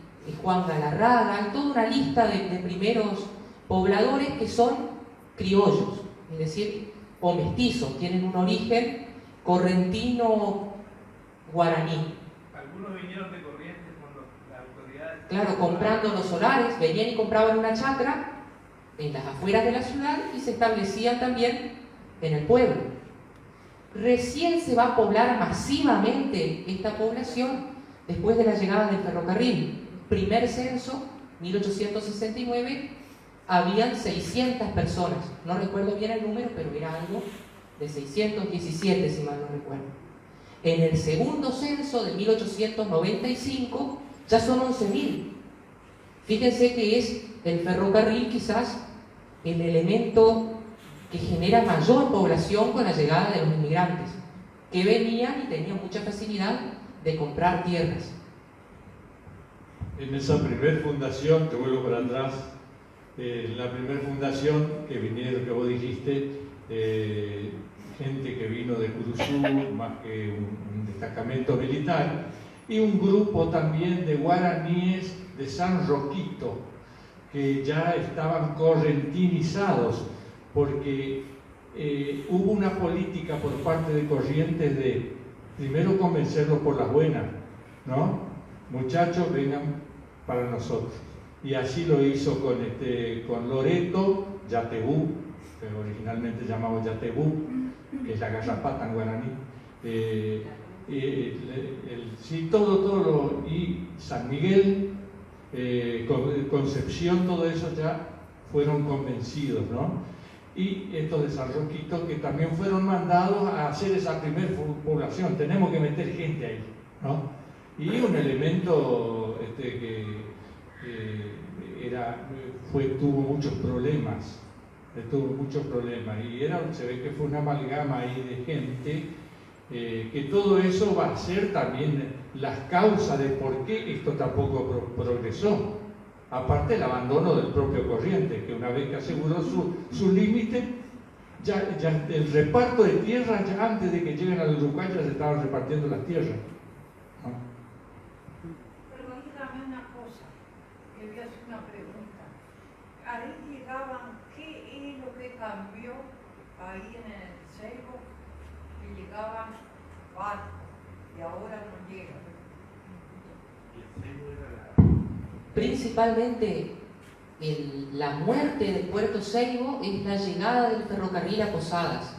Juan Galarraga, hay toda una lista de primeros pobladores que son criollos, es decir, o mestizos, tienen un origen correntino guaraní. Algunos vinieron de Corrientes con las autoridades. Claro, comprando los solares, venían y compraban una chacra en las afueras de la ciudad y se establecían también en el pueblo. Recién se va a poblar masivamente esta población después de la llegada del ferrocarril. Primer censo, 1869, habían 600 personas. No recuerdo bien el número, pero era algo de 617, si mal no recuerdo. En el segundo censo de 1895 ya son 11.000. Fíjense que es el ferrocarril quizás el elemento que genera mayor población con la llegada de los inmigrantes, que venían y tenían mucha facilidad de comprar tierras. En esa primer fundación, te vuelvo para atrás, la primera fundación que vinieron, que vos dijiste, gente que vino de Curuzú, más que un destacamento militar, y un grupo también de guaraníes de San Roquito, que ya estaban correntinizados, porque hubo una política por parte de Corrientes de primero convencerlos por las buenas, ¿no? Muchachos, vengan para nosotros. Y así lo hizo con Loreto, Yatebú, que originalmente llamaba Yatebú, que es la garrapata en guaraní. Sí, y San Miguel, Concepción, todo eso ya fueron convencidos, ¿no? Y estos de San Roquito, que también fueron mandados a hacer esa primera población. Tenemos que meter gente ahí, ¿no? Y un elemento que tuvo muchos problemas tuvo muchos problemas y se ve que fue una amalgama ahí de gente, que todo eso va a ser también las causas de por qué esto tampoco progresó. Aparte el abandono del propio Corrientes, que una vez que aseguró su límite, ya el reparto de tierras, ya antes de que lleguen al Uruguay ya se estaban repartiendo las tierras. Pero dígame una cosa, que voy a hacer una pregunta. Ahí llegaban, ¿qué es lo que cambió ahí en el Seibo? Que llegaban barcos y ahora no llegan. Principalmente la muerte del puerto Seibo es la llegada del ferrocarril a Posadas,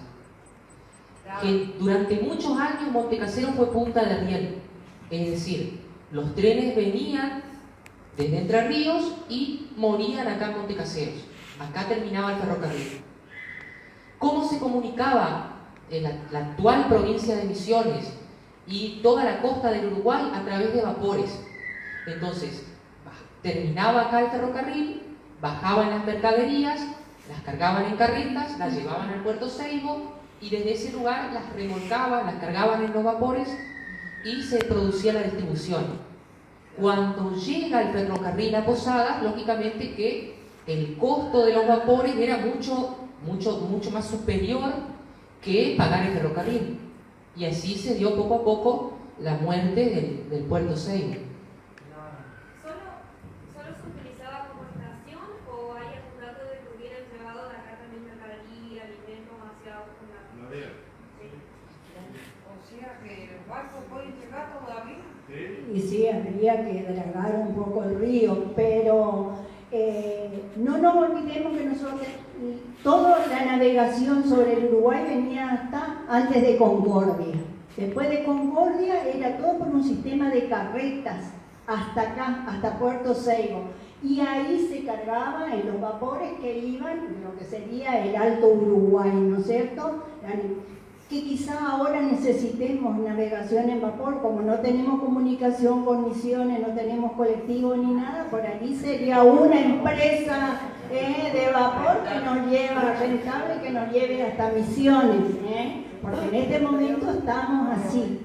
que durante muchos años Montecaseros fue punta de riel, es decir, los trenes venían desde Entre Ríos y morían acá en Montecaseros, acá terminaba el ferrocarril. ¿Cómo se comunicaba la actual provincia de Misiones y toda la costa del Uruguay? A través de vapores. Entonces, terminaba acá el ferrocarril, bajaban las mercaderías, las cargaban en carretas, las llevaban al puerto Seibo y desde ese lugar las remolcaban, las cargaban en los vapores y se producía la distribución. Cuando llega el ferrocarril a Posadas, lógicamente que el costo de los vapores era mucho más superior que pagar el ferrocarril. Y así se dio poco a poco la muerte del puerto Seibo. ¿Solo se utilizaba como estación o hay algún dato de que hubieran llevado de acá también mercadería, alimentos hacia otro lado? No veo. O sea que los barcos pueden llegar todavía. Y sí, habría que dragar un poco el río, pero no nos olvidemos que nosotros, toda la navegación sobre el Uruguay venía hasta antes de Concordia. Después de Concordia era todo por un sistema de carretas hasta acá, hasta Puerto Seibo. Y ahí se cargaba en los vapores que iban, lo que sería el Alto Uruguay, ¿no es cierto? Que quizá ahora necesitemos navegación en vapor, como no tenemos comunicación con Misiones, no tenemos colectivo ni nada, por ahí sería una empresa de vapor que nos lleva rentable, que nos lleve hasta Misiones, porque en este momento estamos así.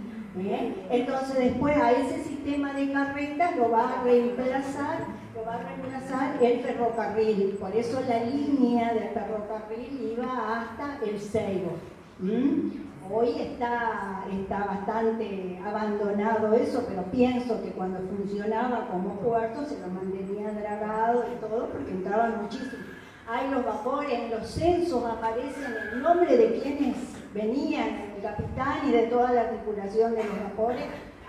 Entonces después a ese sistema de carretas lo va a reemplazar el ferrocarril, por eso la línea del ferrocarril iba hasta el Seibo. Hoy está bastante abandonado eso, pero pienso que cuando funcionaba como puerto se lo mantenía dragado y todo porque entraban muchísimos. Hay los vapores, en los censos aparecen el nombre de quienes venían, el capitán y de toda la tripulación de los vapores,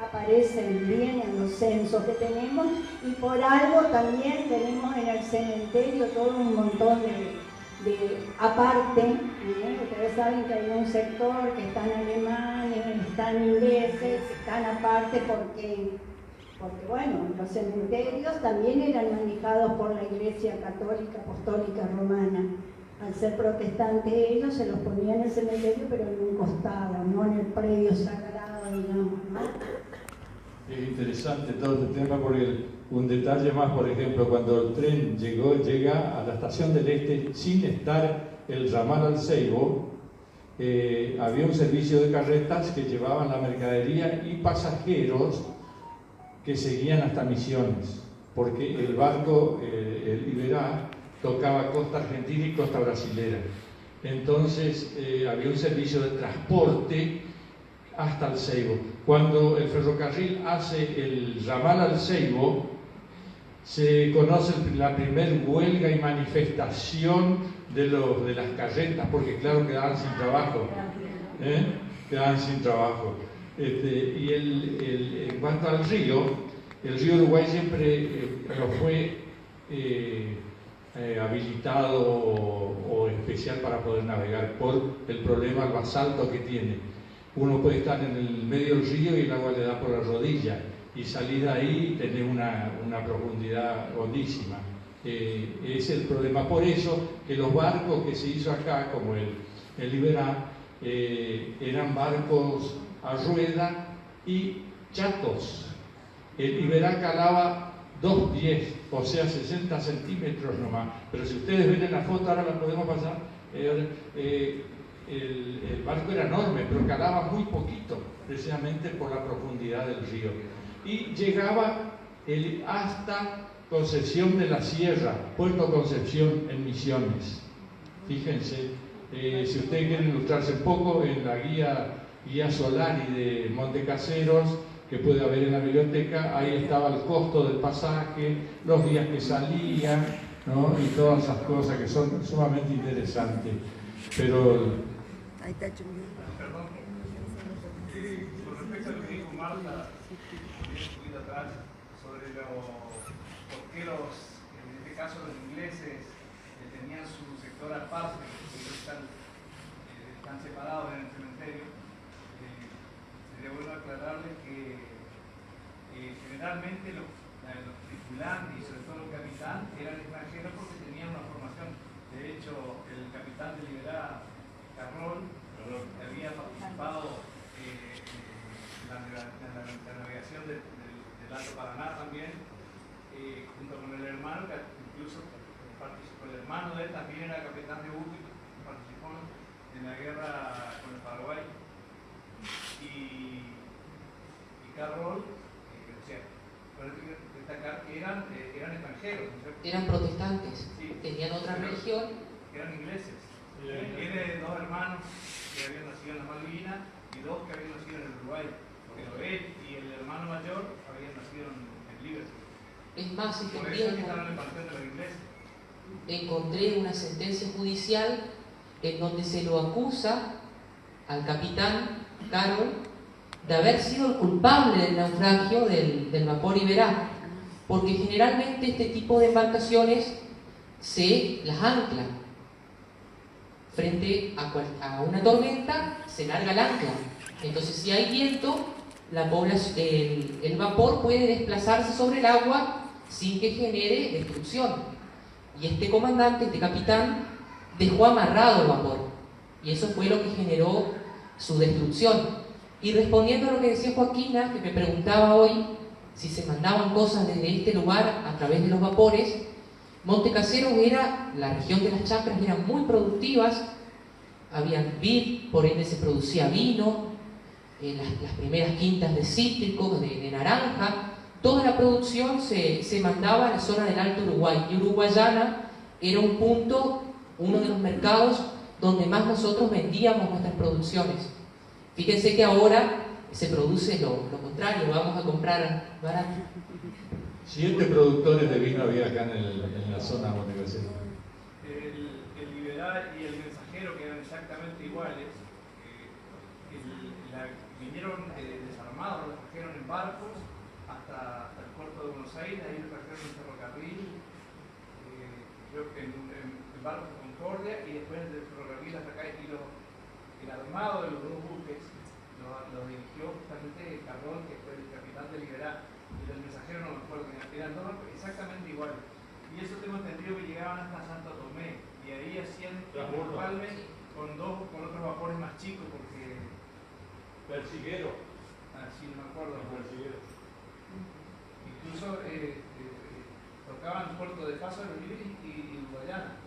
aparecen bien en los censos que tenemos y por algo también tenemos en el cementerio todo un montón de aparte, ustedes saben que hay un sector que están alemanes, están ingleses, están aparte porque bueno, los cementerios también eran manejados por la Iglesia Católica Apostólica Romana. Al ser protestantes ellos se los ponían en el cementerio, pero en un costado, no en el predio sagrado, digamos, ¿no? Es interesante todo este tema porque un detalle más, por ejemplo, cuando el tren llega a la estación del Este sin estar el ramal al Seibo, había un servicio de carretas que llevaban la mercadería y pasajeros que seguían hasta Misiones, porque el barco, el Iberá, tocaba costa argentina y costa brasilera. Entonces había un servicio de transporte hasta el Seibo. Cuando el ferrocarril hace el ramal al Seibo, se conoce la primer huelga y manifestación de las carretas, porque claro, quedaban sin trabajo. Quedaban sin trabajo. En cuanto al río, el río Uruguay siempre lo fue habilitado o especial para poder navegar por el problema, el basalto que tiene. Uno puede estar en el medio del río y el agua le da por la rodilla y salir de ahí y tener una profundidad hondísima. Es el problema. Por eso que los barcos que se hizo acá, como el Iberá, eran barcos a rueda y chatos. El Iberá calaba 2 pies, o sea 60 centímetros nomás. Pero si ustedes ven en la foto, ahora la podemos pasar, el barco era enorme, pero calaba muy poquito, precisamente por la profundidad del río. Y llegaba hasta Concepción de la Sierra, Puerto Concepción en Misiones. Fíjense, si ustedes quieren ilustrarse un poco, en la guía Solari de Montecaseros, que puede haber en la biblioteca, ahí estaba el costo del pasaje, los días que salían, ¿no? Y todas esas cosas que son sumamente interesantes. Pero Ahí está Chumbeo. Perdón. Con respecto a lo que dijo Marta, un poquito atrás, sobre por qué en este caso los ingleses tenían su sector aparte, porque ellos están separados en el cementerio, sería bueno aclararles que generalmente los tripulantes y sobre todo los capitanes eran extranjeros porque tenían una formación. De hecho, el capitán de Liberá, Carroll, había participado en la navegación del Alto Paraná también, junto con el hermano, que incluso participó. El hermano de él también era capitán de buque, participó en la guerra con el Paraguay. Y Carroll, o sea, por eso quiero destacar que eran extranjeros, ¿no es cierto? Eran protestantes, Sí. tenían otra religión. Eran ingleses. Tiene 2 hermanos que habían nacido en las Malvinas y 2 que habían nacido en el Uruguay. Pero él y el hermano mayor habían nacido en Liverpool. Es más, Por eso es que estaban en el panteón de los ingleses. encontré una sentencia judicial en donde se lo acusa al capitán Carroll de haber sido el culpable del naufragio del vapor Iberá, porque generalmente este tipo de embarcaciones se las anclan. Frente a una tormenta se larga el ancla. Entonces, si hay viento, el vapor puede desplazarse sobre el agua sin que genere destrucción. Y este comandante, este capitán, dejó amarrado el vapor. Y eso fue lo que generó su destrucción. Y respondiendo a lo que decía Joaquina, que me preguntaba hoy si se mandaban cosas desde este lugar a través de los vapores, Montecaseros la región de las chacras eran muy productivas, había vid, por ende se producía vino, las primeras quintas de cítricos, de naranja, toda la producción se mandaba a la zona del Alto Uruguay, y Uruguayana era un punto, uno de los mercados donde más nosotros vendíamos nuestras producciones. Fíjense que ahora se produce lo contrario, vamos a comprar barato. 7 productores de vino había acá en la zona de Montecaseros. El Liberá y el Mensajero, que eran exactamente iguales, vinieron desarmados, los trajeron en barcos hasta el puerto de Buenos Aires, ahí los trajeron en ferrocarril, creo que en barcos Concordia, y después del ferrocarril hasta acá, y el armado de los 2 buques lo dirigió justamente Carroll, que fue el capitán de Liberá. Y del Mensajero no me acuerdo, eran 2 exactamente iguales. Y eso tengo entendido que llegaban hasta Santo Tomé, y ahí hacían empalme con otros vapores más chicos, porque... Persiguero. Sí, no me acuerdo. Persiguero. Incluso tocaban Puerto de Paso, y Uruguayana.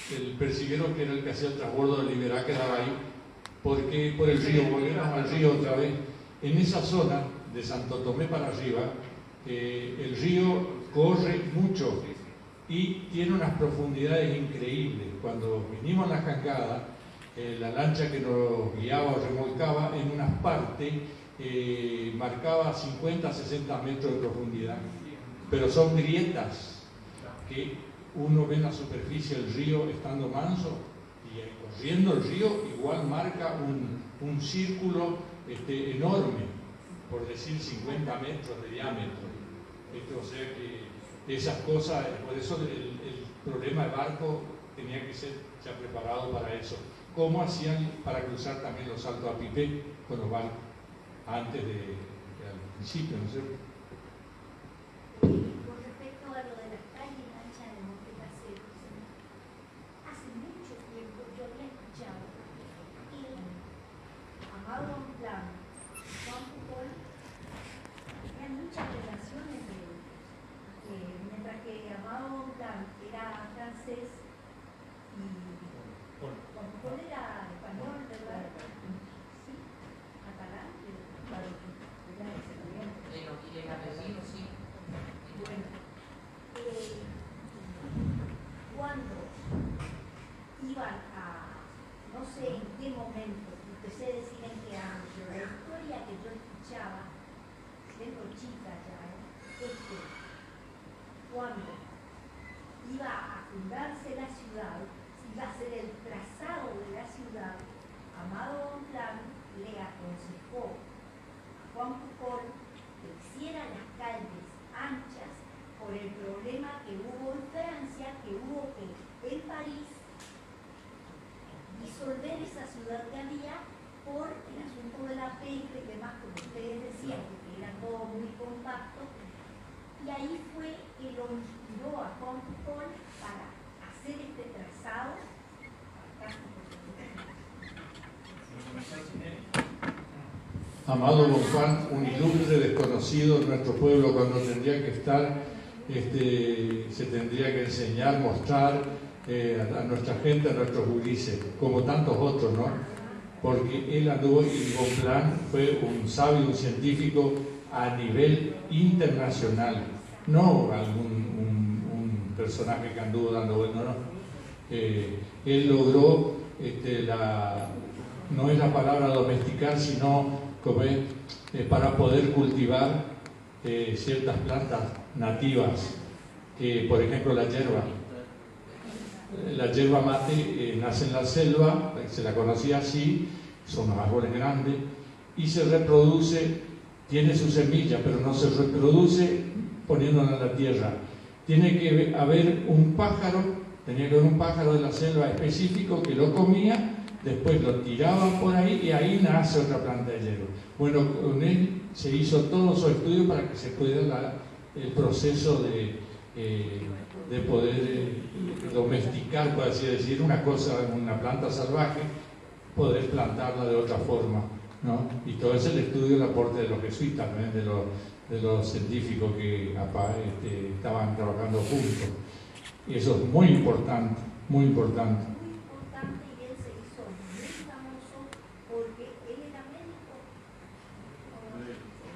El persiguero, que era el que hacía el transbordo de Liberá, quedaba ahí. Porque por el río, volvemos al río otra vez. En esa zona, de Santo Tomé para arriba, el río corre mucho y tiene unas profundidades increíbles. Cuando vinimos a la jangada, la lancha que nos guiaba o remolcaba en unas partes marcaba 50-60 metros de profundidad, pero son grietas que uno ve en la superficie del río estando manso, y corriendo el río igual marca un círculo enorme, por decir 50 metros de diámetro. O sea que esas cosas, por eso el problema del barco tenía que ser ya preparado para eso. ¿Cómo hacían para cruzar también los saltos a Pipé con los barcos? Antes al principio, ¿no es cierto? Con respecto a lo de las calles anchas de Montecaseros, hace mucho tiempo yo había escuchado y Amado Bonpland, Juan Pujol, habían Juan era español, ¿verdad? Sí, catalán, claro. Y el apellido, sí. Bueno, cuando iban a, no sé en qué momento, empecé a decir en qué año, la historia que yo escuchaba, siendo chica ya, es que cuando iba a fundarse la ciudad, iba a ser el trazado de la ciudad, Amado Bonpland le aconsejó a Juan Pujol que hiciera las calles anchas por el problema que hubo en Francia, que hubo que en París disolver esa ciudad que había por el asunto de la peste y demás, como ustedes decían, porque era todo muy compacto. Y ahí fue que lo inspiró a Juan Pujol para hacer este trazado fantástico. Amado Bonpland, un ilustre desconocido en nuestro pueblo, cuando tendría que estar, se tendría que enseñar, mostrar a nuestra gente, a nuestros gurises, como tantos otros, ¿no? Porque él anduvo, y Bonpland fue un sabio, un científico a nivel internacional, no un personaje que anduvo dando vueltas, no. Él logró, no es la palabra domesticar, sino como para poder cultivar ciertas plantas nativas, por ejemplo la yerba. La yerba mate nace en la selva, se la conocía así, son los árboles grandes, y se reproduce, tiene su semilla, pero no se reproduce poniéndola en la tierra. Tiene que haber un pájaro, tenía que haber un pájaro de la selva específico que lo comía, después lo tiraban por ahí y ahí nace otra planta de yerba. Bueno, con él se hizo todo su estudio para que se pueda dar el proceso de poder domesticar, por así decir, una planta salvaje, poder plantarla de otra forma, ¿no? Y todo ese es el estudio y el aporte de los jesuitas, ¿no? de los científicos que estaban trabajando juntos. Y eso es muy importante, muy importante. Y él se hizo muy famoso porque él era médico.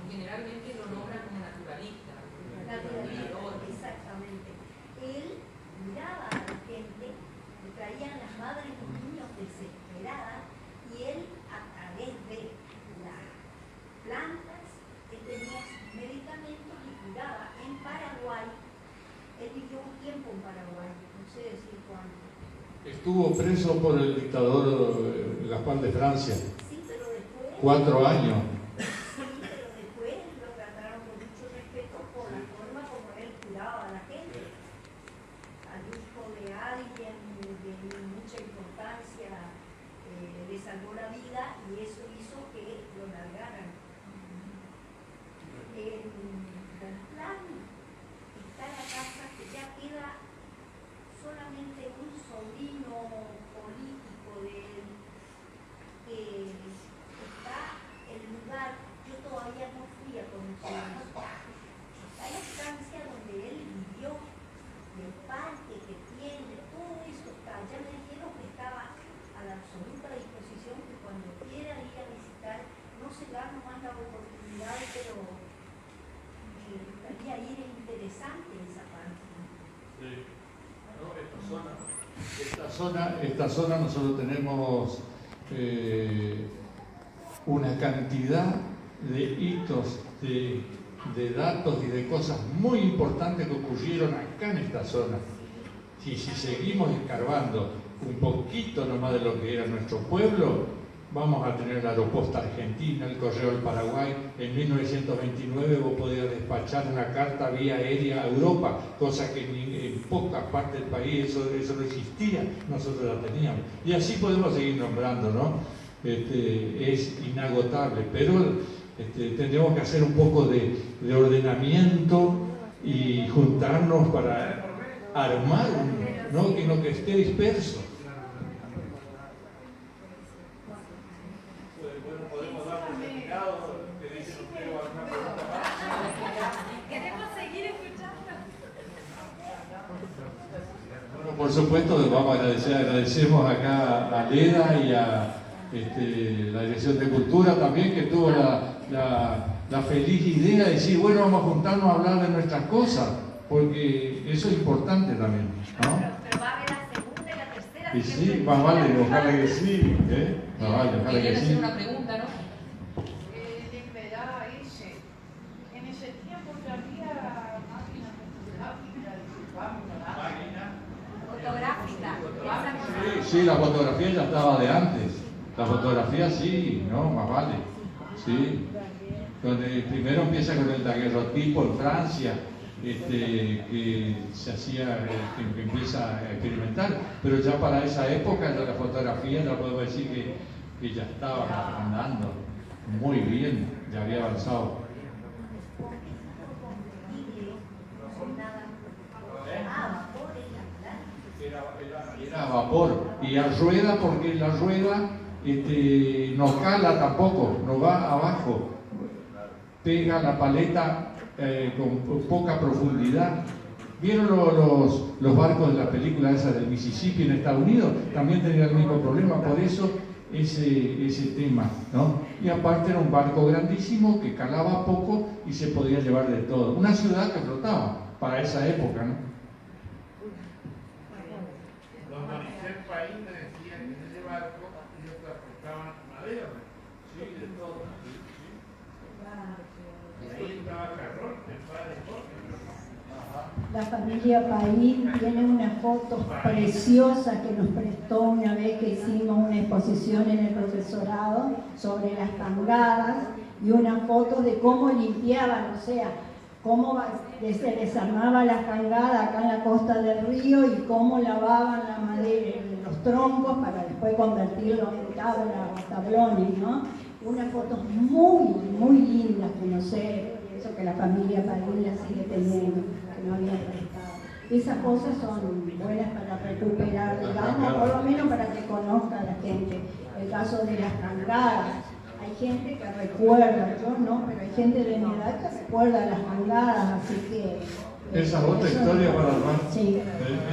Generalmente lo nombran como naturalista. Exactamente. Él miraba a la gente, le traían las madres y los niños desesperadas, y él, a través de las plantas, él tenía sus medicamentos y curaba. En Paraguay, él vivió un tiempo en Paraguay, no sé decir cuánto. Estuvo preso por el dictador Gaspar de Francia. Sí, pero después... 4 años. Sí, pero después lo trataron con mucho respeto por la forma como él curaba a la gente. Al hijo de alguien de mucha importancia le salvó la vida y eso hizo que lo largaran. En Bonpland está la casa que ya queda solamente un sobrino político de él, que está el lugar, yo todavía no fui a conocer eso, está la estancia donde él vivió, y el parque que tiene, todo eso está, ya me dijeron que estaba a la absoluta disposición, que cuando quiera ir a visitar, no se da nomás la oportunidad, pero me gustaría ir, es interesante esa parte. Sí. Esta zona nosotros tenemos una cantidad de hitos, de datos y de cosas muy importantes que ocurrieron acá en esta zona. Si seguimos escarbando un poquito nomás de lo que era nuestro pueblo, vamos a tener la aeroposta argentina, el correo del Paraguay. En 1929 vos podías despachar una carta vía aérea a Europa, cosa que en pocas partes del país eso no existía, nosotros la teníamos. Y así podemos seguir nombrando, ¿no? Es inagotable, pero tendríamos que hacer un poco de ordenamiento y juntarnos para armar, ¿no? Que esté disperso. Por supuesto, vamos a agradecemos acá a Leda y a la Dirección de Cultura también, que tuvo la feliz idea de decir, bueno, vamos a juntarnos a hablar de nuestras cosas, porque eso es importante también, ¿no? Pero va a haber la segunda y la tercera. Y sí, más vale, ojalá que sí, ¿eh? Más vale, ojalá que Querían hacer sí. una pregunta, ¿no? En ese tiempo ya había máquinas fotográficas, Fotográfica. Sí, la fotografía ya estaba de antes. La fotografía sí, no, más vale. Sí. Primero empieza con el daguerrotipo en Francia, que se hacía, que empieza a experimentar, pero ya para esa época ya la fotografía ya puedo decir que ya estaba andando muy bien, ya había avanzado. Era a vapor y a rueda, porque la rueda no cala tampoco, no va abajo, pega la paleta con poca profundidad. ¿Vieron los barcos de la película esa del Mississippi en Estados Unidos? También tenían el mismo problema, por eso ese tema, ¿no? Y aparte era un barco grandísimo que calaba poco y se podía llevar de todo. Una ciudad que flotaba para esa época, ¿no? Don Maricel Paín me decía que en ese barco ellos transportaban madera, sí, de todo. Ahí estaba Carrón, el padre Jorge. La familia Paín tiene una foto preciosa que nos prestó una vez que hicimos una exposición en el profesorado sobre las tangadas, y una foto de cómo limpiaban, o sea, cómo se desarmaba la jangada acá en la costa del río y cómo lavaban la madera, los troncos, para después convertirlos en tabla o tablones, ¿no? Unas fotos muy, muy lindas que no sé, eso que la familia Paín la sigue teniendo, que no había prestado. Esas cosas son buenas para recuperar, digamos, por lo menos para que conozca la gente. El caso de las jangadas. Hay gente que recuerda, yo no, pero hay gente de mi edad que recuerda las mangadas, así que... Esa es otra historia para armar. Sí.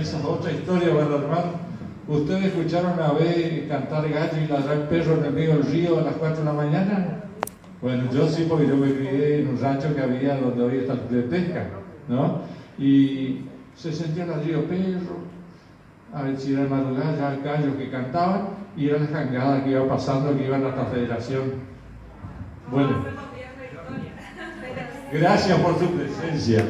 Esa es otra historia para armar. ¿Ustedes escucharon una vez cantar gallo y ladrar perro en el medio del río a las 4 de la mañana? Bueno, yo sí, porque yo me crié en un rancho que había donde había esta de pesca, ¿no? Y se sentía el río perro, a ver si era madrugada, ya el gallo que cantaban, y era la jangada que iba pasando, que iban hasta Federación. Bueno, gracias por su presencia.